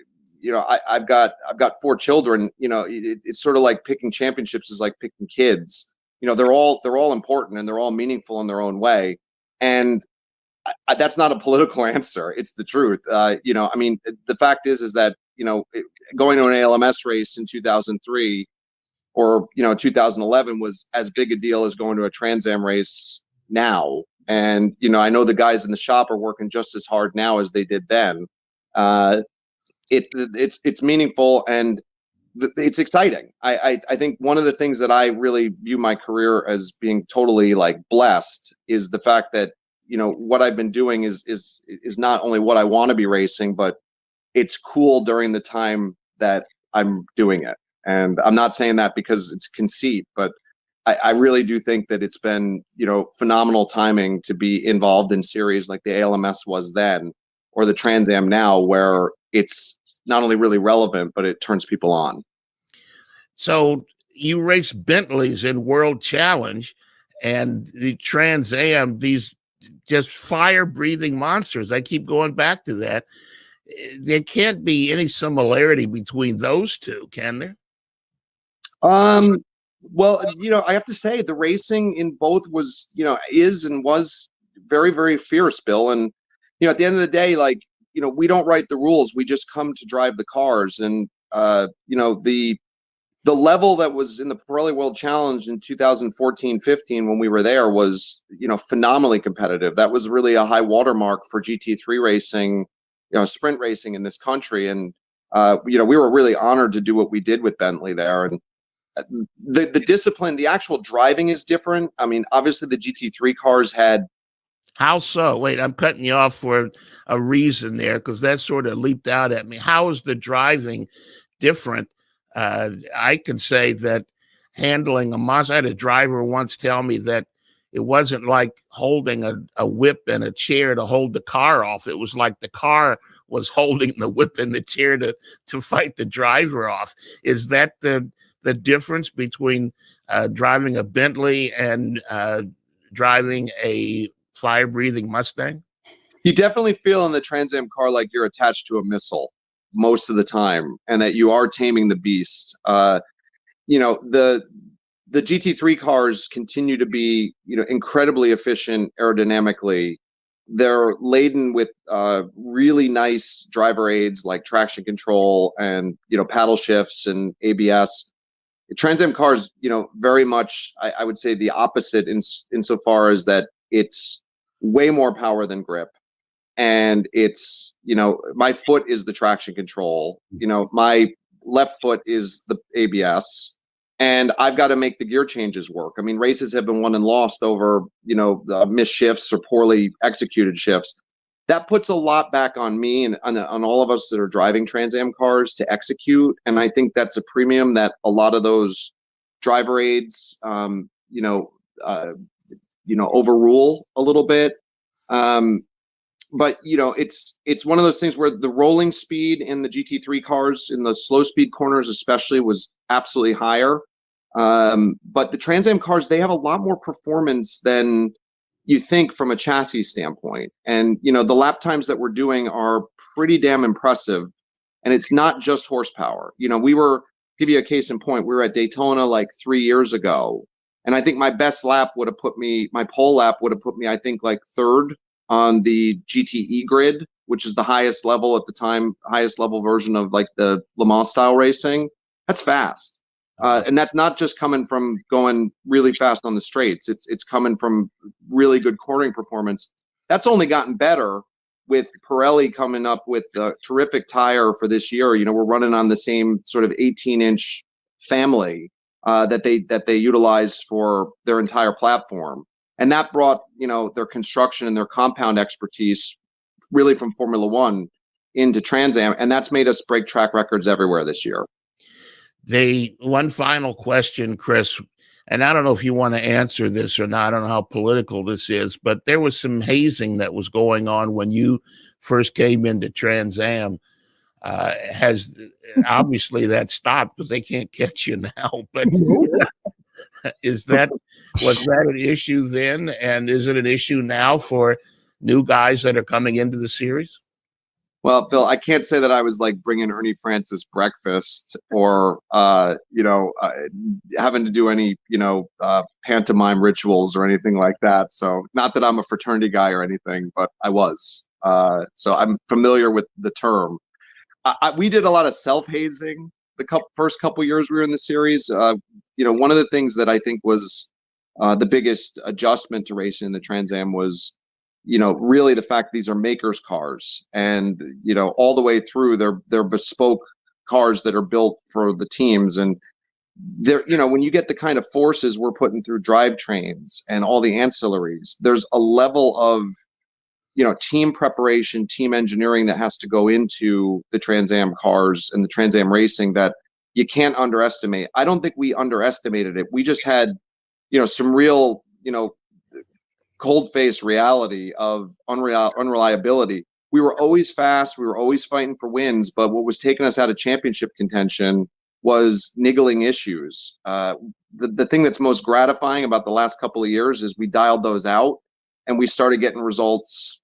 I've got 4 children, it's sort of like picking championships is like picking kids. They're all important and they're all meaningful in their own way. And that's not a political answer. It's the truth. I mean, the fact is that, going to an ALMS race in 2003 or, 2011 was as big a deal as going to a Trans Am race now. And, I know the guys in the shop are working just as hard now as they did then. It's meaningful and it's exciting. I think one of the things that I really view my career as being totally like blessed is the fact that, what I've been doing is not only what I want to be racing, but it's cool during the time that I'm doing it. And I'm not saying that because it's conceit, but I really do think that it's been, phenomenal timing to be involved in series like the ALMS was then, or the Trans Am now, where it's not only really relevant, but it turns people on. So you race Bentleys in World Challenge and the Trans Am, these just fire-breathing monsters. I keep going back to that. There can't be any similarity between those two, can there? Well, I have to say the racing in both was, is and was very, very fierce, Bill. And, at the end of the day, like, we don't write the rules. We just come to drive the cars. And, the level that was in the Pirelli World Challenge in 2014-15 when we were there was, phenomenally competitive. That was really a high watermark for GT3 racing, sprint racing in this country. And, we were really honored to do what we did with Bentley there. And the discipline, the actual driving is different. I mean, obviously the GT3 cars had. How so? Wait, I'm cutting you off for a reason there because that sort of leaped out at me. How is the driving different? I could say that handling a monster. I had a driver once tell me that it wasn't like holding a whip and a chair to hold the car off. It was like the car was holding the whip and the chair to fight the driver off. Is that the difference between driving a Bentley and driving a fire-breathing Mustang? You definitely feel in the Trans Am car like you're attached to a missile most of the time, and that you are taming the beast. the GT3 cars continue to be, incredibly efficient aerodynamically. They're laden with really nice driver aids like traction control and, paddle shifts and ABS. Trans Am cars, very much, I would say the opposite insofar as that it's way more power than grip. And it's, my foot is the traction control, my left foot is the ABS, and I've got to make the gear changes work. I mean, races have been won and lost over, missed shifts or poorly executed shifts. That puts a lot back on me and on all of us that are driving Trans Am cars to execute. And I think that's a premium that a lot of those driver aids, overrule a little bit. But it's one of those things where the rolling speed in the GT3 cars, in the slow speed corners especially, was absolutely higher. But the Trans Am cars, they have a lot more performance than you think from a chassis standpoint. And the lap times that we're doing are pretty damn impressive. And it's not just horsepower. Give you a case in point, we were at Daytona like 3 years ago, and I think my best lap would have put me, my pole lap would have put me, I think, like third on the GTE grid, which is the highest level at the time, highest level version of like the Le Mans style racing. That's fast. And that's not just coming from going really fast on the straights. It's coming from really good cornering performance. That's only gotten better with Pirelli coming up with a terrific tire for this year. We're running on the same sort of 18-inch family that they utilize for their entire platform. And that brought, their construction and their compound expertise really from Formula One into Trans Am. And that's made us break track records everywhere this year. One final question, Chris, and I don't know if you want to answer this or not. I don't know how political this is, but there was some hazing that was going on when you first came into Trans Am. Has obviously that stopped because they can't catch you now, but was that an issue then, and is it an issue now for new guys that are coming into the series? Well, Bill, I can't say that I was like bringing Ernie Francis breakfast or having to do any pantomime rituals or anything like that. So not that I'm a fraternity guy or anything, but I was. So I'm familiar with the term. We did a lot of self-hazing the first couple years we were in the series. One of the things that I think was the biggest adjustment to racing in the Trans Am was, really the fact these are makers cars, and all the way through they're bespoke cars that are built for the teams. And they're, when you get the kind of forces we're putting through drivetrains and all the ancillaries, there's a level of team preparation, team engineering that has to go into the Trans Am cars and the Trans Am racing that you can't underestimate. I don't think we underestimated it. We just had, some real, cold-faced reality of unreliability. We were always fast. We were always fighting for wins. But what was taking us out of championship contention was niggling issues. The thing that's most gratifying about the last couple of years is we dialed those out and we started getting results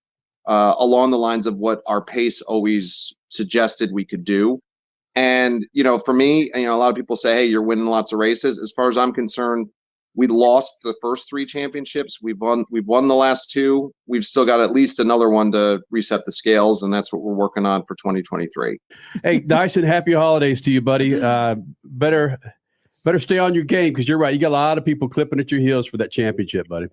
along the lines of what our pace always suggested we could do. And, for me, a lot of people say, hey, you're winning lots of races. As far as I'm concerned, we lost the first 3 championships. We've won the last 2. We've still got at least another one to reset the scales, and that's what we're working on for 2023. Hey, Dyson, happy holidays to you, buddy. Better stay on your game, because you're right. You got a lot of people clipping at your heels for that championship, buddy.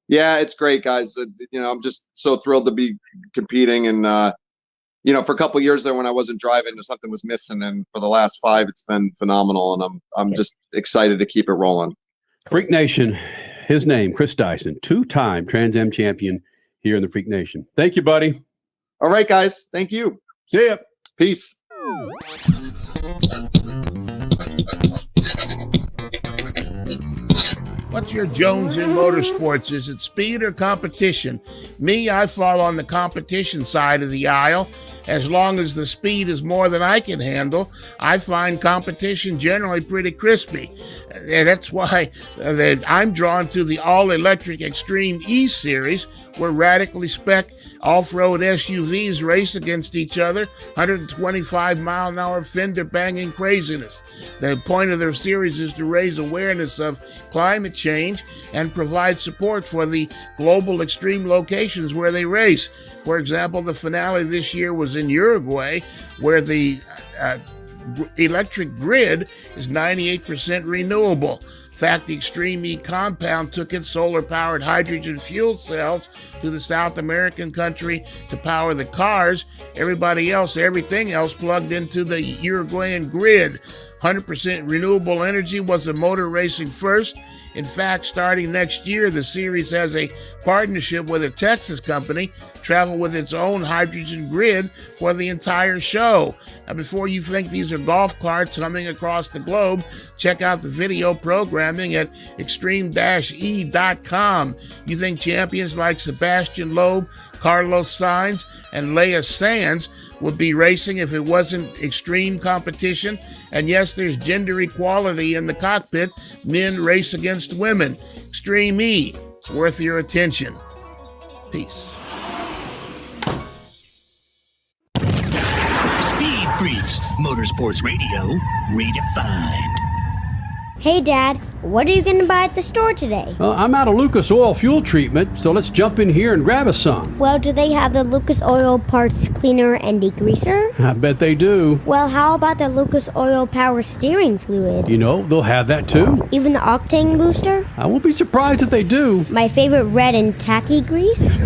Yeah, it's great, guys. I'm just so thrilled to be competing. And, for a couple of years there when I wasn't driving, something was missing. And for the last 5, it's been phenomenal. And I'm just excited to keep it rolling. Freak Nation, his name, Chris Dyson, 2-time Trans Am champion here in the Freak Nation. Thank you, buddy. All right, guys. Thank you. See ya. Peace. What's your Jones in motorsports? Is it speed or competition? Me, I fall on the competition side of the aisle. As long as the speed is more than I can handle, I find competition generally pretty crispy. And that's why I'm drawn to the all-electric Extreme E Series, where radically spec off-road SUVs race against each other, 125-mile-an-hour fender-banging craziness. The point of their series is to raise awareness of climate change and provide support for the global extreme locations where they race. For example, the finale this year was in Uruguay, where the electric grid is 98% renewable. In fact, the Extreme E compound took its solar-powered hydrogen fuel cells to the South American country to power the cars. Everything else plugged into the Uruguayan grid. 100% renewable energy was a motor racing first. In fact, starting next year, the series has a partnership with a Texas company, travel with its own hydrogen grid for the entire show. Now, before you think these are golf carts coming across the globe, check out the video programming at extreme-e.com. You think champions like Sebastian Loeb, Carlos Sainz, and Leia Sands would be racing if it wasn't extreme competition? And yes, there's gender equality in the cockpit. Men race against women. Extreme E. It's worth your attention. Peace. Speed Freaks, Motorsports Radio, redefined. Hey, Dad, what are you going to buy at the store today? I'm out of Lucas Oil fuel treatment, so let's jump in here and grab us some. Well, do they have the Lucas Oil parts cleaner and degreaser? I bet they do. Well, how about the Lucas Oil power steering fluid? You know, they'll have that too. Even the octane booster? I won't be surprised if they do. My favorite red and tacky grease?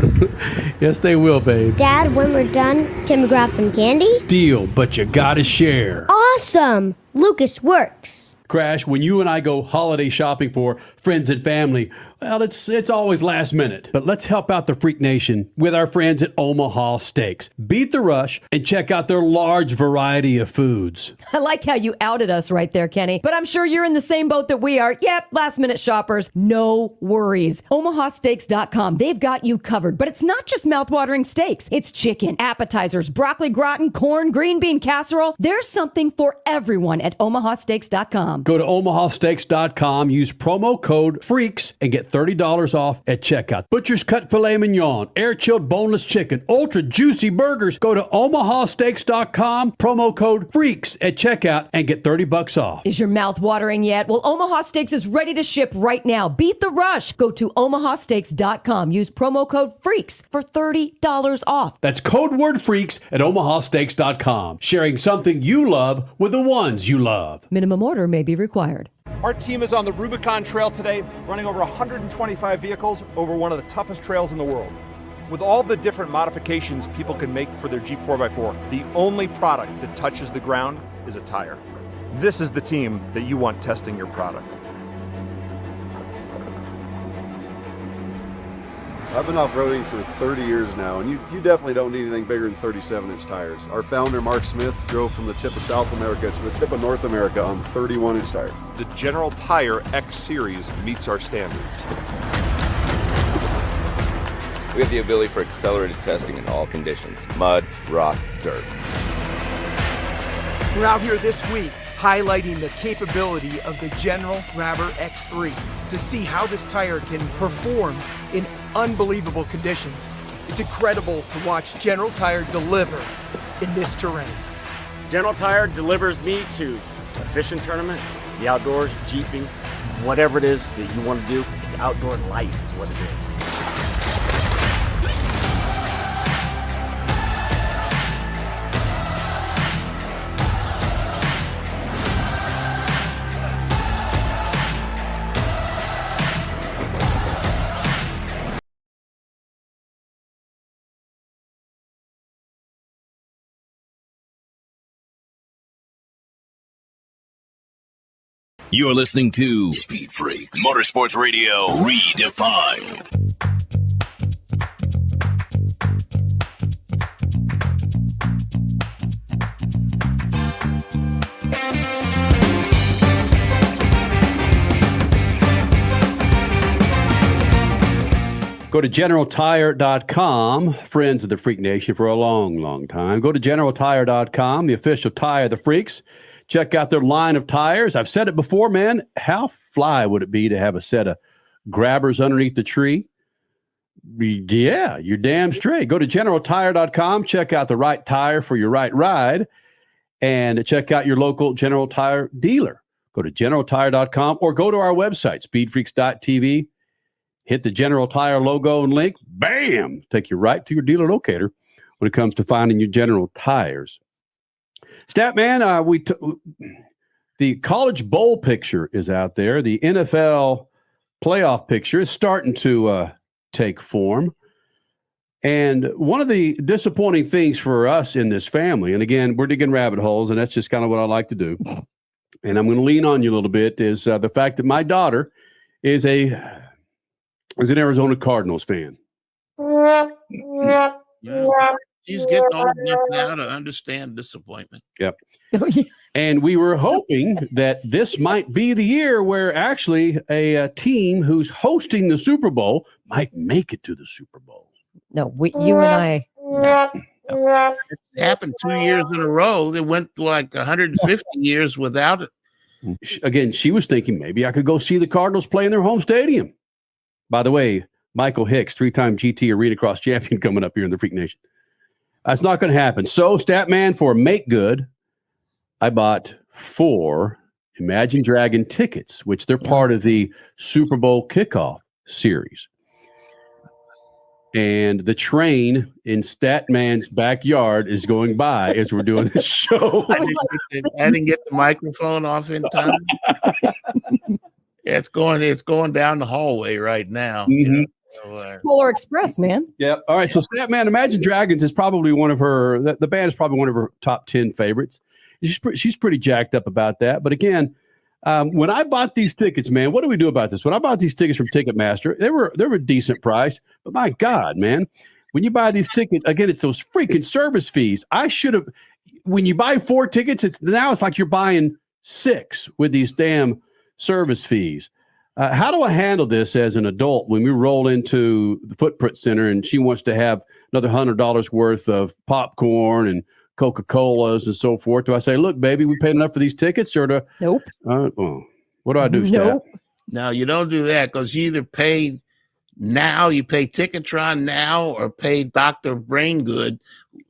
Yes, they will, babe. Dad, when we're done, can we grab some candy? Deal, but you gotta share. Awesome! Lucas works. Crash, when you and I go holiday shopping for friends and family, well, it's always last minute. But let's help out the Freak Nation with our friends at Omaha Steaks. Beat the rush and check out their large variety of foods. I like how you outed us right there, Kenny. But I'm sure you're in the same boat that we are. Yep, last minute shoppers. No worries. OmahaSteaks.com. They've got you covered. But it's not just mouthwatering steaks. It's chicken, appetizers, broccoli gratin, corn, green bean casserole. There's something for everyone at OmahaSteaks.com. Go to OmahaSteaks.com, use promo code FREAKS, and get $30 off at checkout. Butcher's cut filet mignon, air-chilled boneless chicken, ultra juicy burgers. Go to OmahaSteaks.com, promo code FREAKS at checkout, and get $30 off. Is your mouth watering yet? Well, Omaha Steaks is ready to ship right now. Beat the rush. Go to OmahaSteaks.com. Use promo code FREAKS for $30 off. That's code word FREAKS at OmahaSteaks.com. Sharing something you love with the ones you love. Minimum order may be required. Our team is on the Rubicon Trail today, running over 125 vehicles over one of the toughest trails in the world. With all the different modifications people can make for their Jeep 4x4, the only product that touches the ground is a tire. This is the team that you want testing your product. I've been off-roading for 30 years now, and you definitely don't need anything bigger than 37-inch tires. Our founder, Mark Smith, drove from the tip of South America to the tip of North America on 31-inch tires. The General Tire X Series meets our standards. We have the ability for accelerated testing in all conditions: mud, rock, dirt. We're out here this week highlighting the capability of the General Grabber X3 to see how this tire can perform in unbelievable conditions. It's incredible to watch General Tire deliver in this terrain. General Tire delivers me to a fishing tournament, the outdoors, jeeping, whatever it is that you want to do. It's outdoor life is what it is. You're listening to Speed Freaks, Motorsports Radio, redefined. Go to GeneralTire.com, friends of the Freak Nation for a long, long time. Go to GeneralTire.com, the official tire of the Freaks. Check out their line of tires. I've said it before, man. How fly would it be to have a set of grabbers underneath the tree? Yeah, you're damn straight. Go to GeneralTire.com, check out the right tire for your right ride, and check out your local General Tire dealer. Go to GeneralTire.com or go to our website, SpeedFreaks.tv. Hit the General Tire logo and link. Bam! Take you right to your dealer locator when it comes to finding your General Tires. Statman, the College Bowl picture is out there. The NFL playoff picture is starting to take form. And one of the disappointing things for us in this family, and again, we're digging rabbit holes, and that's just kind of what I like to do, and I'm going to lean on you a little bit, is the fact that my daughter is an Arizona Cardinals fan. Yeah. She's getting old enough now to understand disappointment. Yep. And we were hoping that this might be the year where actually a team who's hosting the Super Bowl might make it to the Super Bowl. No, you and I. It happened 2 years in a row. They went like 150 years without it. Again, she was thinking maybe I could go see the Cardinals play in their home stadium. By the way, Michael Hicks, 3-time GT Arenacross champion, coming up here in the Freak Nation. That's not going to happen. So, Statman, for Make Good, I bought 4 Imagine Dragon tickets, which they're part of the Super Bowl kickoff series. And the train in Statman's backyard is going by as we're doing this show. I didn't get the microphone off in time. Yeah, it's going down the hallway right now. Mm-hmm. Polar Express, man. Yep. All right. So Statman, Imagine Dragons is probably one of her. The band is probably one of her top 10 favorites. She's pretty jacked up about that. But again, when I bought these tickets, man, what do we do about this? When I bought these tickets from Ticketmaster, they were a decent price. But my God, man, when you buy these tickets, again, it's those freaking service fees. I should have. When you buy 4 tickets, it's like you're buying 6 with these damn service fees. How do I handle this as an adult when we roll into the Footprint Center and she wants to have another $100 worth of popcorn and Coca-Colas and so forth? Do I say, look, baby, we paid enough for these tickets? Or do nope. What do I do, Stat? Nope. No, you don't do that, because you either pay now, you pay Ticketron now, or pay Dr. Braingood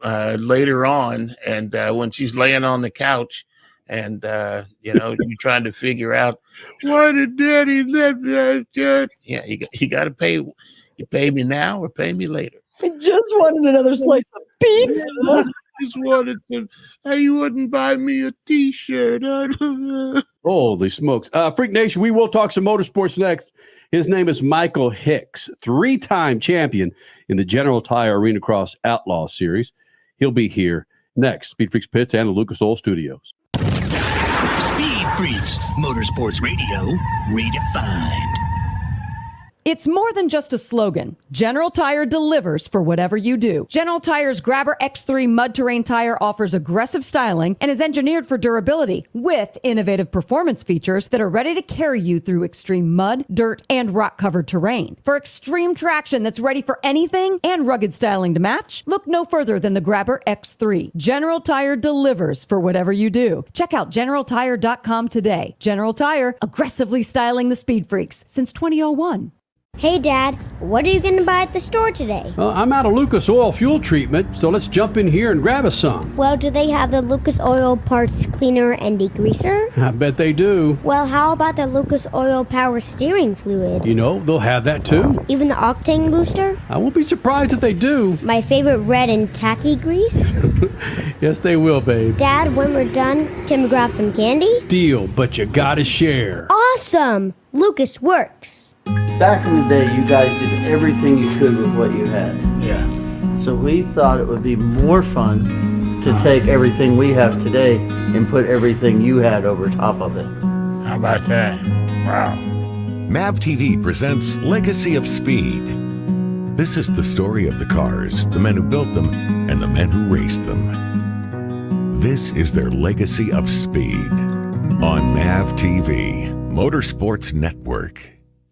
later on. And when she's laying on the couch, and you're trying to figure out, why did Daddy let me? Yeah, you got to pay. You pay me now or pay me later. I just wanted another slice of pizza. Just wanted to. You wouldn't buy me a T-shirt. Holy smokes! Freak Nation, we will talk some motorsports next. His name is Michael Hicks, 3-time champion in the General Tire Arenacross Outlaw Series. He'll be here next. Speed Freaks Pits and the Lucas Oil Studios. Speed Freaks, Motorsports Radio, redefined. It's more than just a slogan. General Tire delivers for whatever you do. General Tire's Grabber X3 mud terrain tire offers aggressive styling and is engineered for durability with innovative performance features that are ready to carry you through extreme mud, dirt, and rock-covered terrain. For extreme traction that's ready for anything and rugged styling to match, look no further than the Grabber X3. General Tire delivers for whatever you do. Check out GeneralTire.com today. General Tire, aggressively styling the Speed Freaks since 2001. Hey, Dad, what are you going to buy at the store today? I'm out of Lucas Oil fuel treatment, so let's jump in here and grab us some. Well, do they have the Lucas Oil parts cleaner and degreaser? I bet they do. Well, how about the Lucas Oil power steering fluid? They'll have that too. Even the octane booster? I won't be surprised if they do. My favorite red and tacky grease? Yes, they will, babe. Dad, when we're done, can we grab some candy? Deal, but you gotta share. Awesome! Lucas works. Back in the day, you guys did everything you could with what you had. Yeah. So we thought it would be more fun to take everything we have today and put everything you had over top of it. How about that? Wow. MAV TV presents Legacy of Speed. This is the story of the cars, the men who built them, and the men who raced them. This is their legacy of speed on MAV TV, Motorsports Network.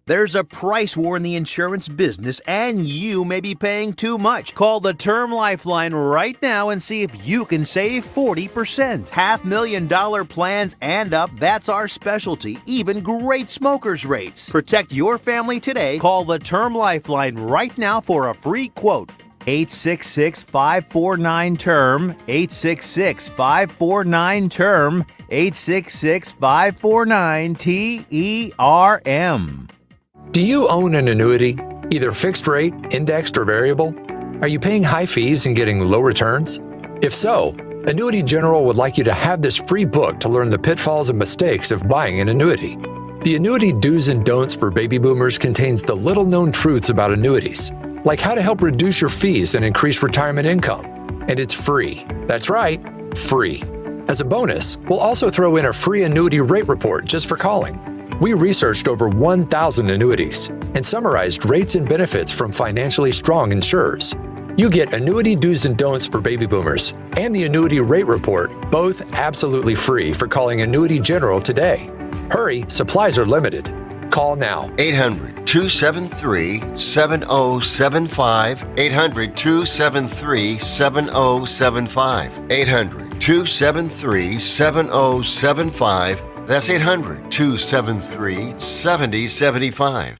There's a price war in the insurance business, and you may be paying too much. Call the Term Lifeline right now and see if you can save 40%. $500,000 plans and up, that's our specialty. Even great smokers rates. Protect your family today. Call the Term Lifeline right now for a free quote. 866-549-TERM, 866-549-TERM, 866-549-TERM. Do you own an annuity, either fixed rate, indexed, or variable? Are you paying high fees and getting low returns? If so, Annuity General would like you to have this free book to learn the pitfalls and mistakes of buying an annuity. The Annuity Do's and Don'ts for Baby Boomers contains the little-known truths about annuities, like how to help reduce your fees and increase retirement income. And it's free. That's right, free. As a bonus, we'll also throw in a free annuity rate report just for calling. We researched over 1,000 annuities and summarized rates and benefits from financially strong insurers. You get Annuity Do's and Don'ts for Baby Boomers and the Annuity Rate Report, both absolutely free for calling Annuity General today. Hurry, supplies are limited. Call now. 800-273-7075. 800-273-7075. 800-273-7075. That's 800-273-7075.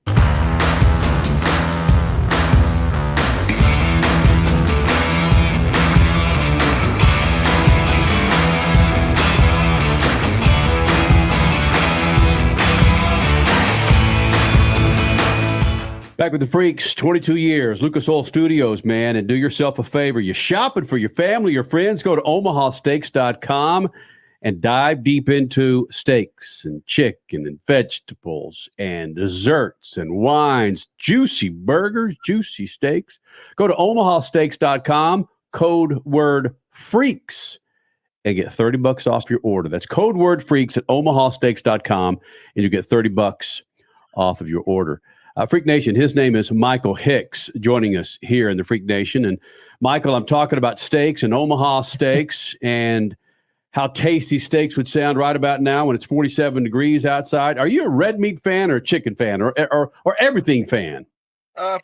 Back with the Freaks, 22 years, Lucas Oil Studios, man, and do yourself a favor. You're shopping for your family, your friends, go to omahasteaks.com and dive deep into steaks and chicken and vegetables and desserts and wines, juicy burgers, juicy steaks. Go to omahasteaks.com, code word FREAKS, and get $30 off your order. That's code word FREAKS at omahasteaks.com, and you get $30 off of your order. Freak Nation, his name is Michael Hicks, joining us here in the Freak Nation. And Michael, I'm talking about steaks and Omaha steaks and how tasty steaks would sound right about now when it's 47 degrees outside. Are you a red meat fan or a chicken fan or everything fan?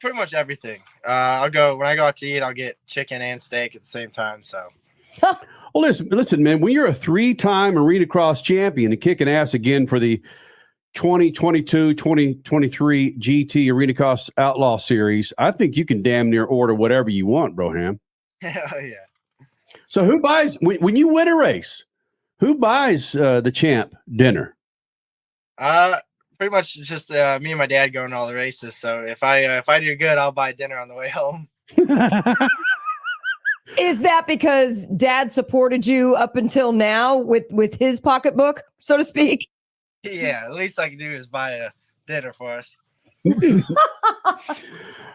Pretty much everything. When I go out to eat, I'll get chicken and steak at the same time. So, well, listen, man. When you're a 3-time Arena Cross champion and kicking ass again for the 2022-2023 GT Arena Cross Outlaw Series, I think you can damn near order whatever you want, Broham. Hell yeah. So who buys when you win a race? Who buys the champ dinner? Pretty much just me and my dad going to all the races. So if I do good, I'll buy dinner on the way home. Is that because Dad supported you up until now with his pocketbook, so to speak? Yeah, at least I can do is buy a dinner for us.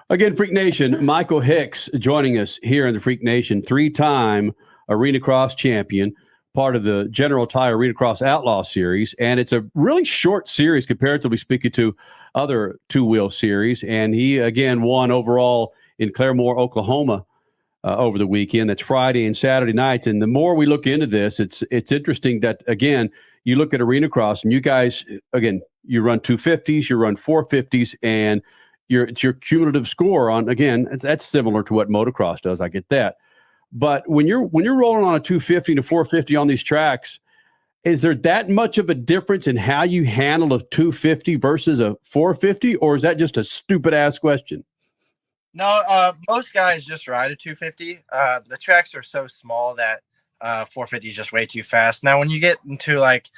Again, Freak Nation, Michael Hicks joining us here in the Freak Nation, 3-time Arena Cross champion, part of the General Tire Arenacross Outlaw Series. And it's a really short series comparatively speaking to other two-wheel series. And he, again, won overall in Claremore, Oklahoma over the weekend. That's Friday and Saturday nights. And the more we look into this, it's interesting that, again, you look at Arena Cross and you guys, again, you run 250s, you run 450s, and it's your cumulative score on, again, that's similar to what motocross does. I get that. But when you're rolling on a 250 to 450 on these tracks, is there that much of a difference in how you handle a 250 versus a 450, or is that just a stupid ass question? No, most guys just ride a 250. The tracks are so small that 450 is just way too fast. Now, when you get into like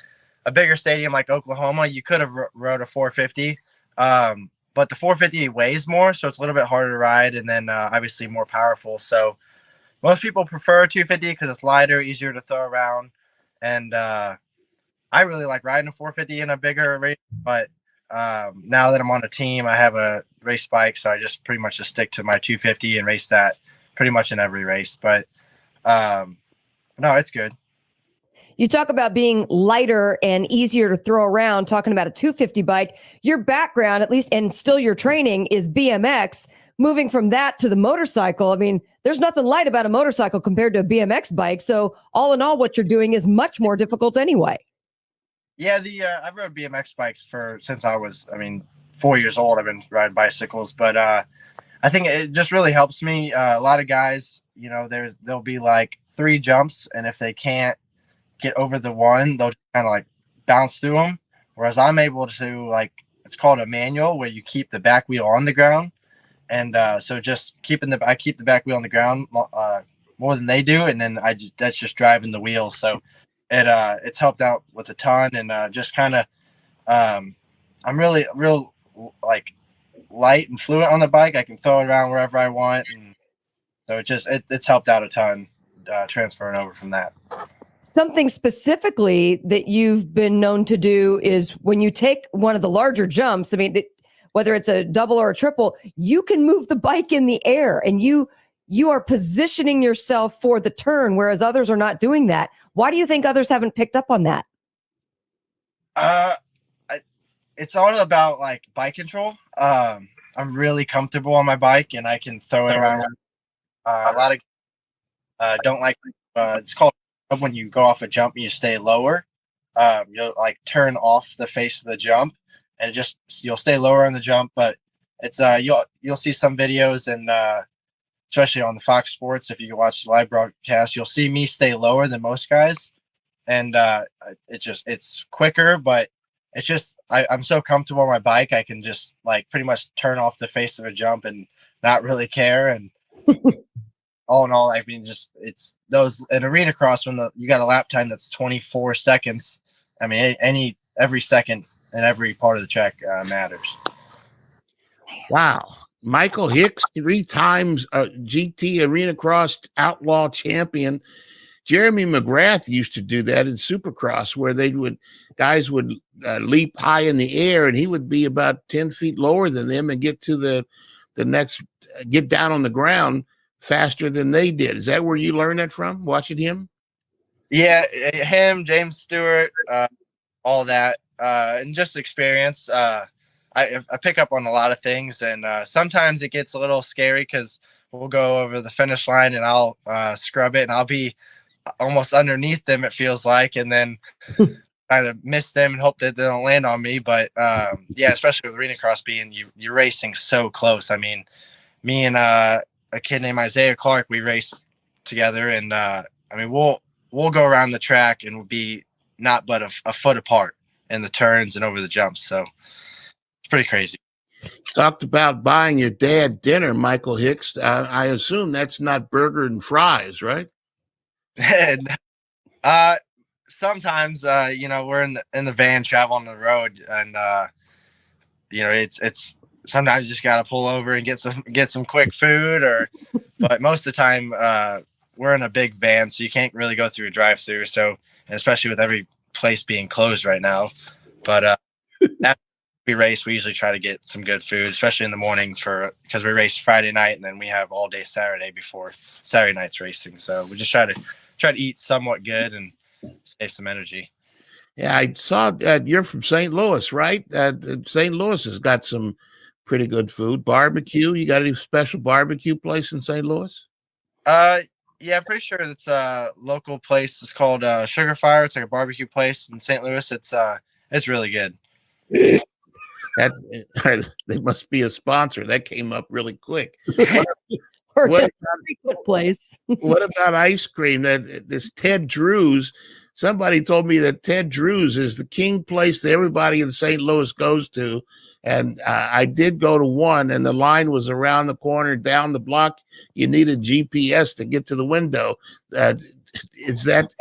a bigger stadium like Oklahoma, you could have rode a 450, but the 450 weighs more, so it's a little bit harder to ride, and then obviously more powerful. So most people prefer a 250 because it's lighter, easier to throw around, and I really like riding a 450 in a bigger race. But now that I'm on a team, I have a race bike, so I just pretty much just stick to my 250 and race that pretty much in every race. But no, it's good. You talk about being lighter and easier to throw around, talking about a 250 bike. Your background, at least, and still your training is BMX. Moving from that to the motorcycle, I mean, there's nothing light about a motorcycle compared to a BMX bike. So all in all, what you're doing is much more difficult anyway. Yeah, I've rode BMX bikes since I was, 4 years old, I've been riding bicycles. But I think it just really helps me. A lot of guys, you know, there'll be like 3 jumps, and if they can't get over the one, they'll kind of like bounce through them. Whereas I'm able to, like, it's called a manual, where you keep the back wheel on the ground. And so just I keep the back wheel on the ground more than they do, and then that's just driving the wheels. So it's helped out with a ton, and just kind of I'm really real like light and fluent on the bike. I can throw it around wherever I want, and so it's helped out a ton transferring over from that. Something specifically that you've been known to do is when you take one of the larger jumps, I mean, whether it's a double or a triple, you can move the bike in the air, and you are positioning yourself for the turn, whereas others are not doing that. Why do you think others haven't picked up on that? It's all about like bike control. I'm really comfortable on my bike, and I can throw it around. A lot of don't like it's called when you go off a jump and you stay lower. You'll like turn off the face of the jump, and you'll stay lower on the jump. But it's you'll see some videos, and especially on the Fox Sports, if you watch the live broadcast, you'll see me stay lower than most guys, and it's quicker, but it's just I'm so comfortable on my bike, I can just like pretty much turn off the face of a jump and not really care. And all in all, I mean, it's those in Arenacross when you got a lap time that's 24 seconds. I mean, every second and every part of the track matters. Wow. Michael Hicks, 3 times GT Arenacross Outlaw champion. Jeremy McGrath used to do that in Supercross, where guys would leap high in the air, and he would be about 10 feet lower than them and get to the next, get down on the ground faster than they did. Is that where you learned that from, watching him? Yeah, him, James Stewart, all that, and just experience. I pick up on a lot of things, and sometimes it gets a little scary because we'll go over the finish line and I'll scrub it, and I'll be almost underneath them, it feels like, and then kind of miss them and hope that they don't land on me. But yeah, especially with Arenacross being you're racing so close. I mean, me and a kid named Isaiah Clark, we raced together, and I mean we'll go around the track and we'll be not but a foot apart in the turns and over the jumps. So it's pretty crazy. Talked about buying your dad dinner, Michael Hicks. I assume that's not burger and fries, right? And sometimes you know, we're in the van traveling on the road, and you know, it's sometimes you just gotta pull over and get some quick food, but most of the time we're in a big van, so you can't really go through a drive-through. So, and especially with every place being closed right now, but after we race, we usually try to get some good food, especially in the morning because we race Friday night, and then we have all day Saturday before Saturday night's racing. So we just try to eat somewhat good and save some energy. Yeah, I saw you're from St. Louis, right? St. Louis has got some pretty good food. Barbecue, you got any special barbecue place in St. Louis? Yeah, I'm pretty sure it's a local place. It's called Sugar Fire. It's like a barbecue place in St. Louis. It's really good. They must be a sponsor. That came up really quick. What place? What about ice cream? This Ted Drew's. Somebody told me that Ted Drew's is the king place that everybody in St. Louis goes to. And I did go to one, and the line was around the corner, down the block. You needed GPS to get to the window. Is that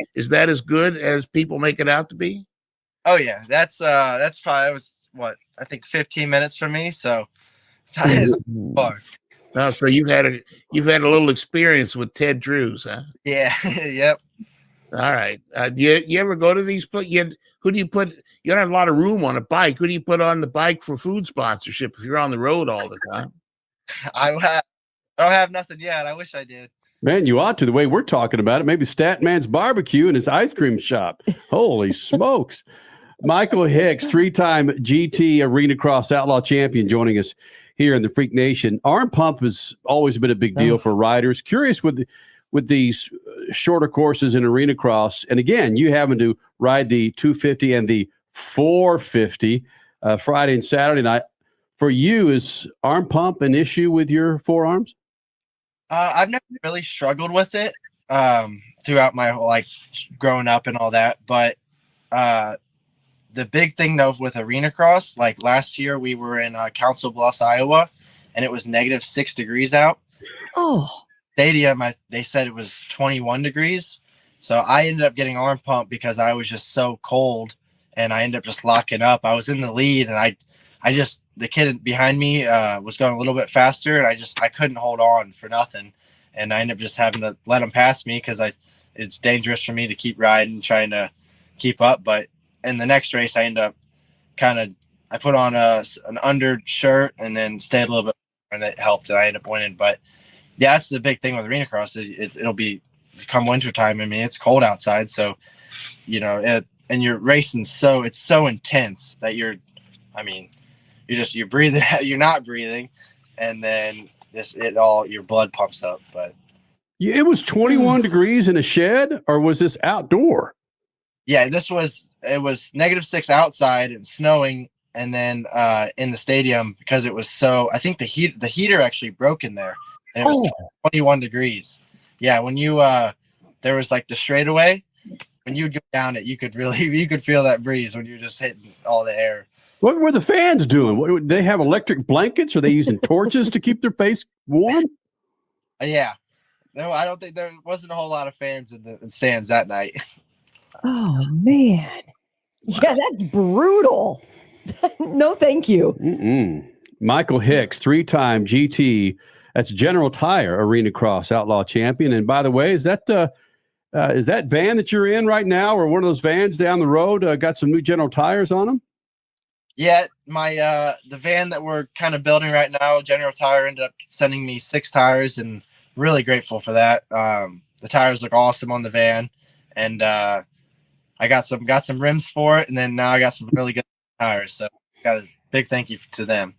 as good as people make it out to be? Oh yeah, that's probably I think 15 minutes for me. So it's not as far. Oh, so you've had a little experience with Ted Drew's, huh? Yeah. Yep. All right. You ever go to these? Who do you put? You don't have a lot of room on a bike. Who do you put on the bike for food sponsorship if you're on the road all the time? I don't have nothing yet. I wish I did. Man, you ought to. The way we're talking about it, maybe Statman's Barbecue and his ice cream shop. Holy smokes. Michael Hicks, 3-time GT Arenacross Outlaw champion, joining us here in the Freak Nation. Arm pump has always been a big deal for riders. Curious with these shorter courses in Arenacross, and again, you having to ride the 250 and the 450 Friday and Saturday night. for you, is arm pump an issue with your forearms? I've never really struggled with it throughout my whole, like, growing up and all that. But the big thing, though, with Arenacross, like last year we were in Council Bluffs, Iowa, and it was -6 degrees out. Oh. Stadium, they said it was 21 degrees. So I ended up getting arm pump because I was just so cold, and I ended up just locking up. I was in the lead, and I just, the kid behind me was going a little bit faster, and I couldn't hold on for nothing. And I ended up just having to let him pass me because it's dangerous for me to keep riding, trying to keep up. But in the next race, I ended up I put on an undershirt and then stayed a little bit, and it helped, and I ended up winning. But yeah, that's the big thing with Arenacross. It'll be come wintertime. I mean, it's cold outside, so and you're racing, so it's so intense that you're breathing, you're not breathing, and then your blood pumps up. But it was 21 degrees in a shed, or was this outdoor? Yeah, it was -6 outside and snowing, and then in the stadium, because it was so, I think the heater actually broke in there, and it was 21 degrees. Yeah, when you there was like the straightaway, when you would go down it, you could feel that breeze when you're just hitting all the air. What were the fans doing? What, they have electric blankets? Are they using torches to keep their face warm? Yeah. No, I don't think there wasn't a whole lot of fans in the stands that night. Oh, man. Yeah, that's brutal. No, thank you. Michael Hicks, 3-time GT. That's General Tire Arenacross Outlaw Champion. And by the way, is that van that you're in right now, or one of those vans down the road, got some new General Tires on them? Yeah, my the van that we're kind of building right now, General Tire ended up sending me 6 tires, and really grateful for that. The tires look awesome on the van, and I got some rims for it, and then now I got some really good tires. So got a big thank you to them.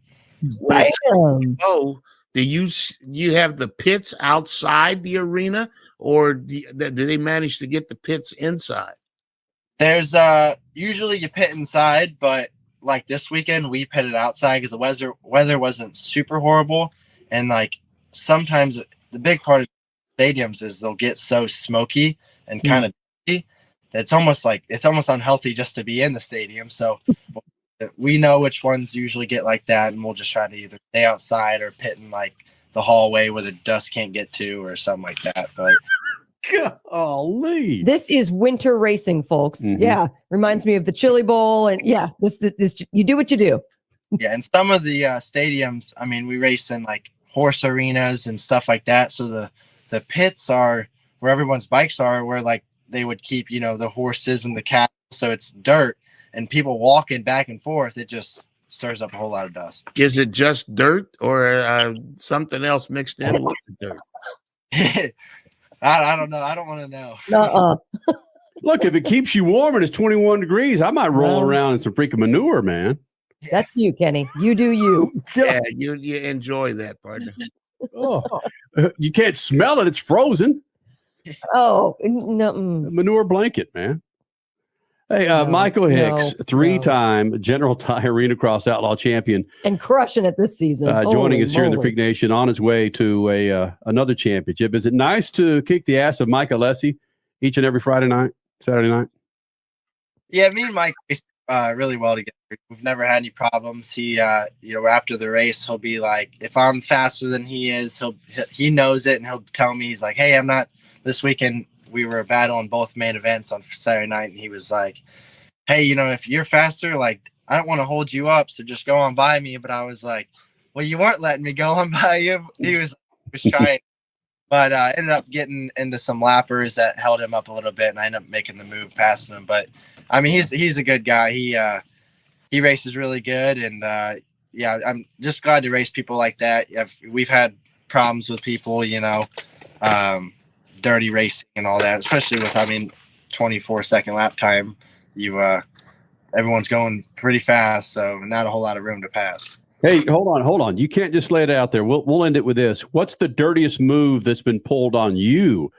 Oh, do you have the pits outside the arena, or do they manage to get the pits inside? There's usually you pit inside, but like this weekend we pitted outside because the weather wasn't super horrible, and like sometimes the big part of stadiums is they'll get so smoky and kind of dirty. It's almost unhealthy just to be in the stadium. So we know which ones usually get like that, and we'll just try to either stay outside or pit in like the hallway where the dust can't get to, or something like that. But golly, this is winter racing, folks. Yeah, reminds me of the Chili Bowl, and yeah, this you do what you do. Yeah, and some of the stadiums, I mean, we race in like horse arenas and stuff like that. So the pits are where everyone's bikes are, where like they would keep, the horses and the cattle. So it's dirt, and people walking back and forth, it just stirs up a whole lot of dust. Is it just dirt, or something else mixed in with the dirt? I don't know. I don't want to know. Look, if it keeps you warm and it's 21 degrees, I might roll around in some freaking manure, man. That's you, Kenny. You do you. Yeah, you enjoy that, partner. You can't smell it. It's frozen. Oh, no. Manure blanket, man. Hey, Michael Hicks, 3-time General Tire Arenacross Outlaw Champion. And crushing it this season. Joining us here in the Freak Nation on his way to another championship. Is it nice to kick the ass of Mike Alessi each and every Saturday night? Yeah, me and Mike race really well together. We've never had any problems. He, after the race, he'll be like, if I'm faster than he is, he knows it, and he'll tell me, he's like, hey, I'm not this weekend. We were battling both main events on Saturday night, and he was like, hey, if you're faster, like, I don't want to hold you up, so just go on by me. But I was like, well, you weren't letting me go on by you. He was trying. But I ended up getting into some lappers that held him up a little bit, and I ended up making the move past him. But, I mean, he's a good guy. He races really good, and, I'm just glad to race people like that. We've had problems with people, dirty racing and all that, especially with 24-second lap time. Everyone's going pretty fast, so not a whole lot of room to pass. Hey, hold on. You can't just lay it out there. We'll end it with this. What's the dirtiest move that's been pulled on you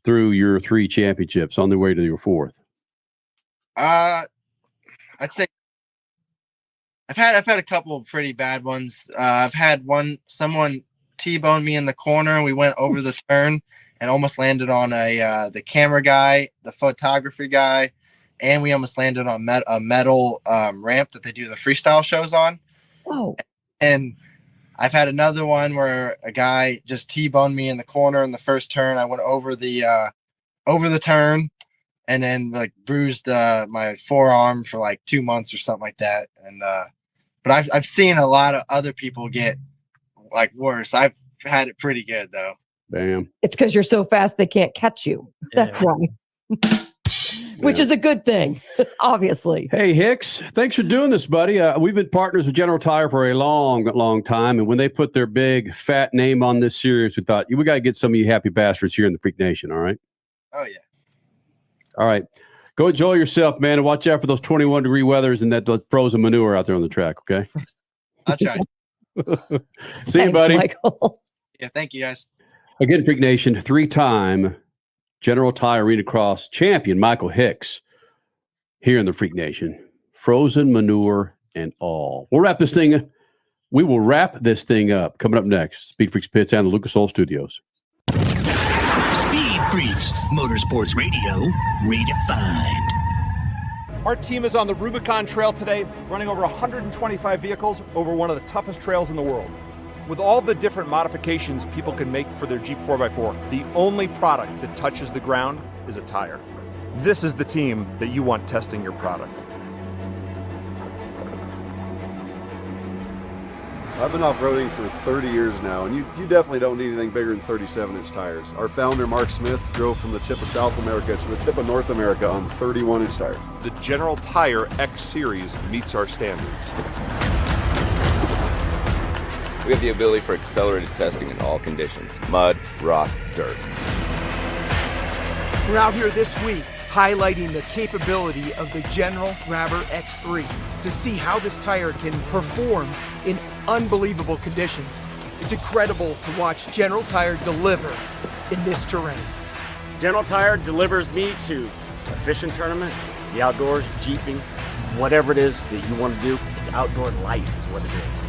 through your 3 championships on the way to your 4th? I'd say I've had a couple of pretty bad ones. I've had someone T-boned me in the corner, and we went over the turn and almost landed on the camera guy, the photography guy, and we almost landed on a metal ramp that they do the freestyle shows on. Oh. And I've had another one where a guy just T-boned me in the corner in the first turn. I went over the turn and then like bruised my forearm for like 2 months or something like that. And but I've seen a lot of other people get like worse. I've had it pretty good though. Bam. It's because you're so fast they can't catch you. That's why. Which is a good thing, obviously. Hey, Hicks, thanks for doing this, buddy. We've been partners with General Tire for a long, long time. And when they put their big, fat name on this series, we thought, we got to get some of you happy bastards here in the Freak Nation, all right? Oh, yeah. All right. Go enjoy yourself, man, and watch out for those 21-degree weathers and that frozen manure out there on the track, okay? I'll try. See you, buddy. Michael. Yeah, thank you, guys. Again, Freak Nation, 3-time General Tire Arenacross champion Michael Hicks here in the Freak Nation. Frozen manure and all. We will wrap this thing up. Coming up next, Speed Freaks Pits and the Lucas Oil Studios. Speed Freaks, Motorsports Radio, redefined. Our team is on the Rubicon Trail today, running over 125 vehicles over one of the toughest trails in the world. With all the different modifications people can make for their Jeep 4x4, the only product that touches the ground is a tire. This is the team that you want testing your product. I've been off-roading for 30 years now, and you definitely don't need anything bigger than 37-inch tires. Our founder, Mark Smith, drove from the tip of South America to the tip of North America on 31-inch tires. The General Tire X Series meets our standards. We have the ability for accelerated testing in all conditions: mud, rock, dirt. We're out here this week highlighting the capability of the General Grabber X3 to see how this tire can perform in unbelievable conditions. It's incredible to watch General Tire deliver in this terrain. General Tire delivers me to a fishing tournament, the outdoors, jeeping, whatever it is that you want to do. It's outdoor life is what it is.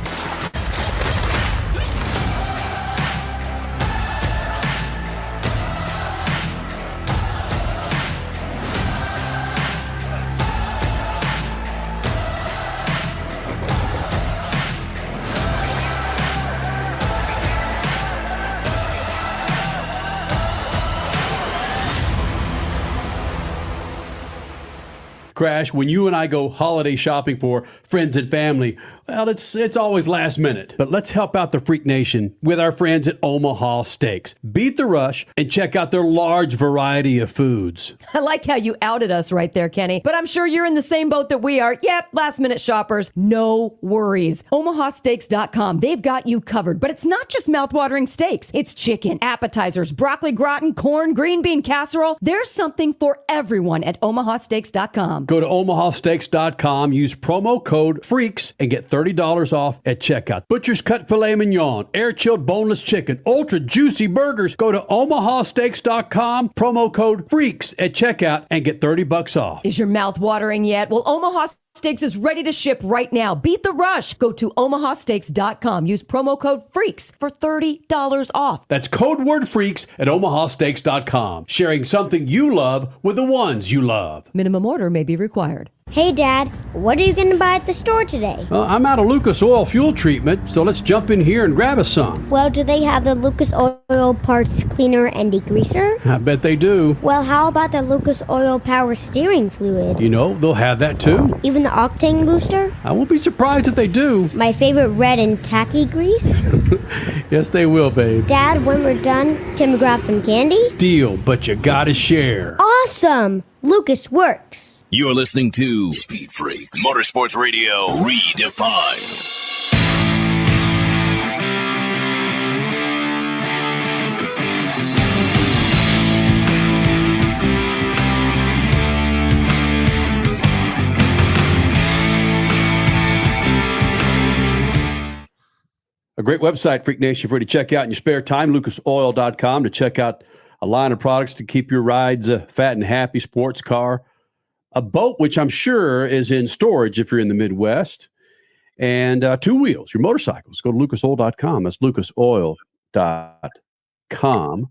Crash, when you and I go holiday shopping for friends and family, well, it's always last minute. But let's help out the Freak Nation with our friends at Omaha Steaks. Beat the rush and check out their large variety of foods. I like how you outed us right there, Kenny. But I'm sure you're in the same boat that we are. Yep, last minute shoppers. No worries. OmahaSteaks.com. They've got you covered. But it's not just mouthwatering steaks. It's chicken, appetizers, broccoli gratin, corn, green bean casserole. There's something for everyone at OmahaSteaks.com. Go to omahasteaks.com, use promo code FREAKS, and get $30 off at checkout. Butcher's cut filet mignon, air-chilled boneless chicken, ultra juicy burgers. Go to omahasteaks.com, promo code FREAKS at checkout, and get $30 off. Is your mouth watering yet? Well, Omaha Steaks is ready to ship right now. Beat the rush. Go to omahasteaks.com. Use promo code FREAKS for $30 off. That's code word FREAKS at omahasteaks.com. Sharing something you love with the ones you love. Minimum order may be required. Hey, Dad, what are you going to buy at the store today? I'm out of Lucas Oil fuel treatment, so let's jump in here and grab us some. Well, do they have the Lucas Oil parts cleaner and degreaser? I bet they do. Well, how about the Lucas Oil power steering fluid? You know, they'll have that too. Even the octane booster? I won't be surprised if they do. My favorite red and tacky grease? Yes, they will, babe. Dad, when we're done, can we grab some candy? Deal, but you gotta share. Awesome! Lucas works. You're listening to Speed Freaks, Motorsports Radio redefined. A great website, Freak Nation, for you to check out in your spare time, lucasoil.com, to check out a line of products to keep your rides fat and happy, sports car, a boat, which I'm sure is in storage if you're in the Midwest, and two wheels, your motorcycles. Go to lucasoil.com. That's lucasoil.com.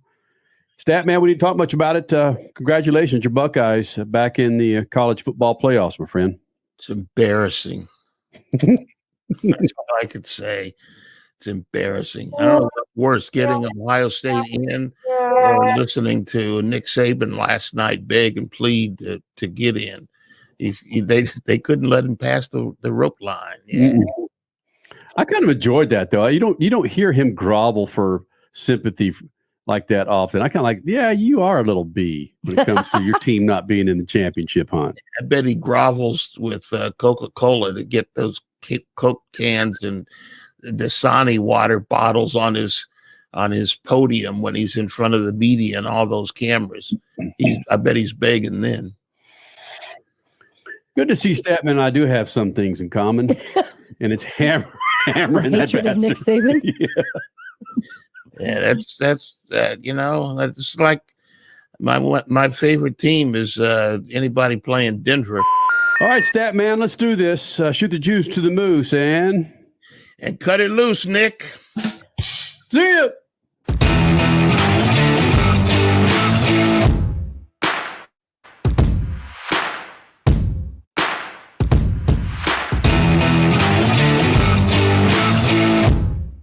Statman, we didn't talk much about it. Congratulations, your Buckeyes back in the college football playoffs, my friend. It's embarrassing. That's all I could say. It's embarrassing. I don't know what's worse, getting Ohio State in or listening to Nick Saban last night beg and plead to get in. They couldn't let him pass the rope line. Yeah. I kind of enjoyed that, though. You don't hear him grovel for sympathy like that often. I kind of like, yeah, you are a little B when it comes to your team not being in the championship hunt. I bet he grovels with Coca-Cola to get those Coke cans and Dasani water bottles on his podium when he's in front of the media and all those cameras. I bet he's begging then. Good to see Statman and I do have some things in common, and it's hammering that bastard. Nick Saban. Yeah, that's like my favorite team is anybody playing Denver. All right, Statman, let's do this. Shoot the juice to the moose and cut it loose, Nick. See ya.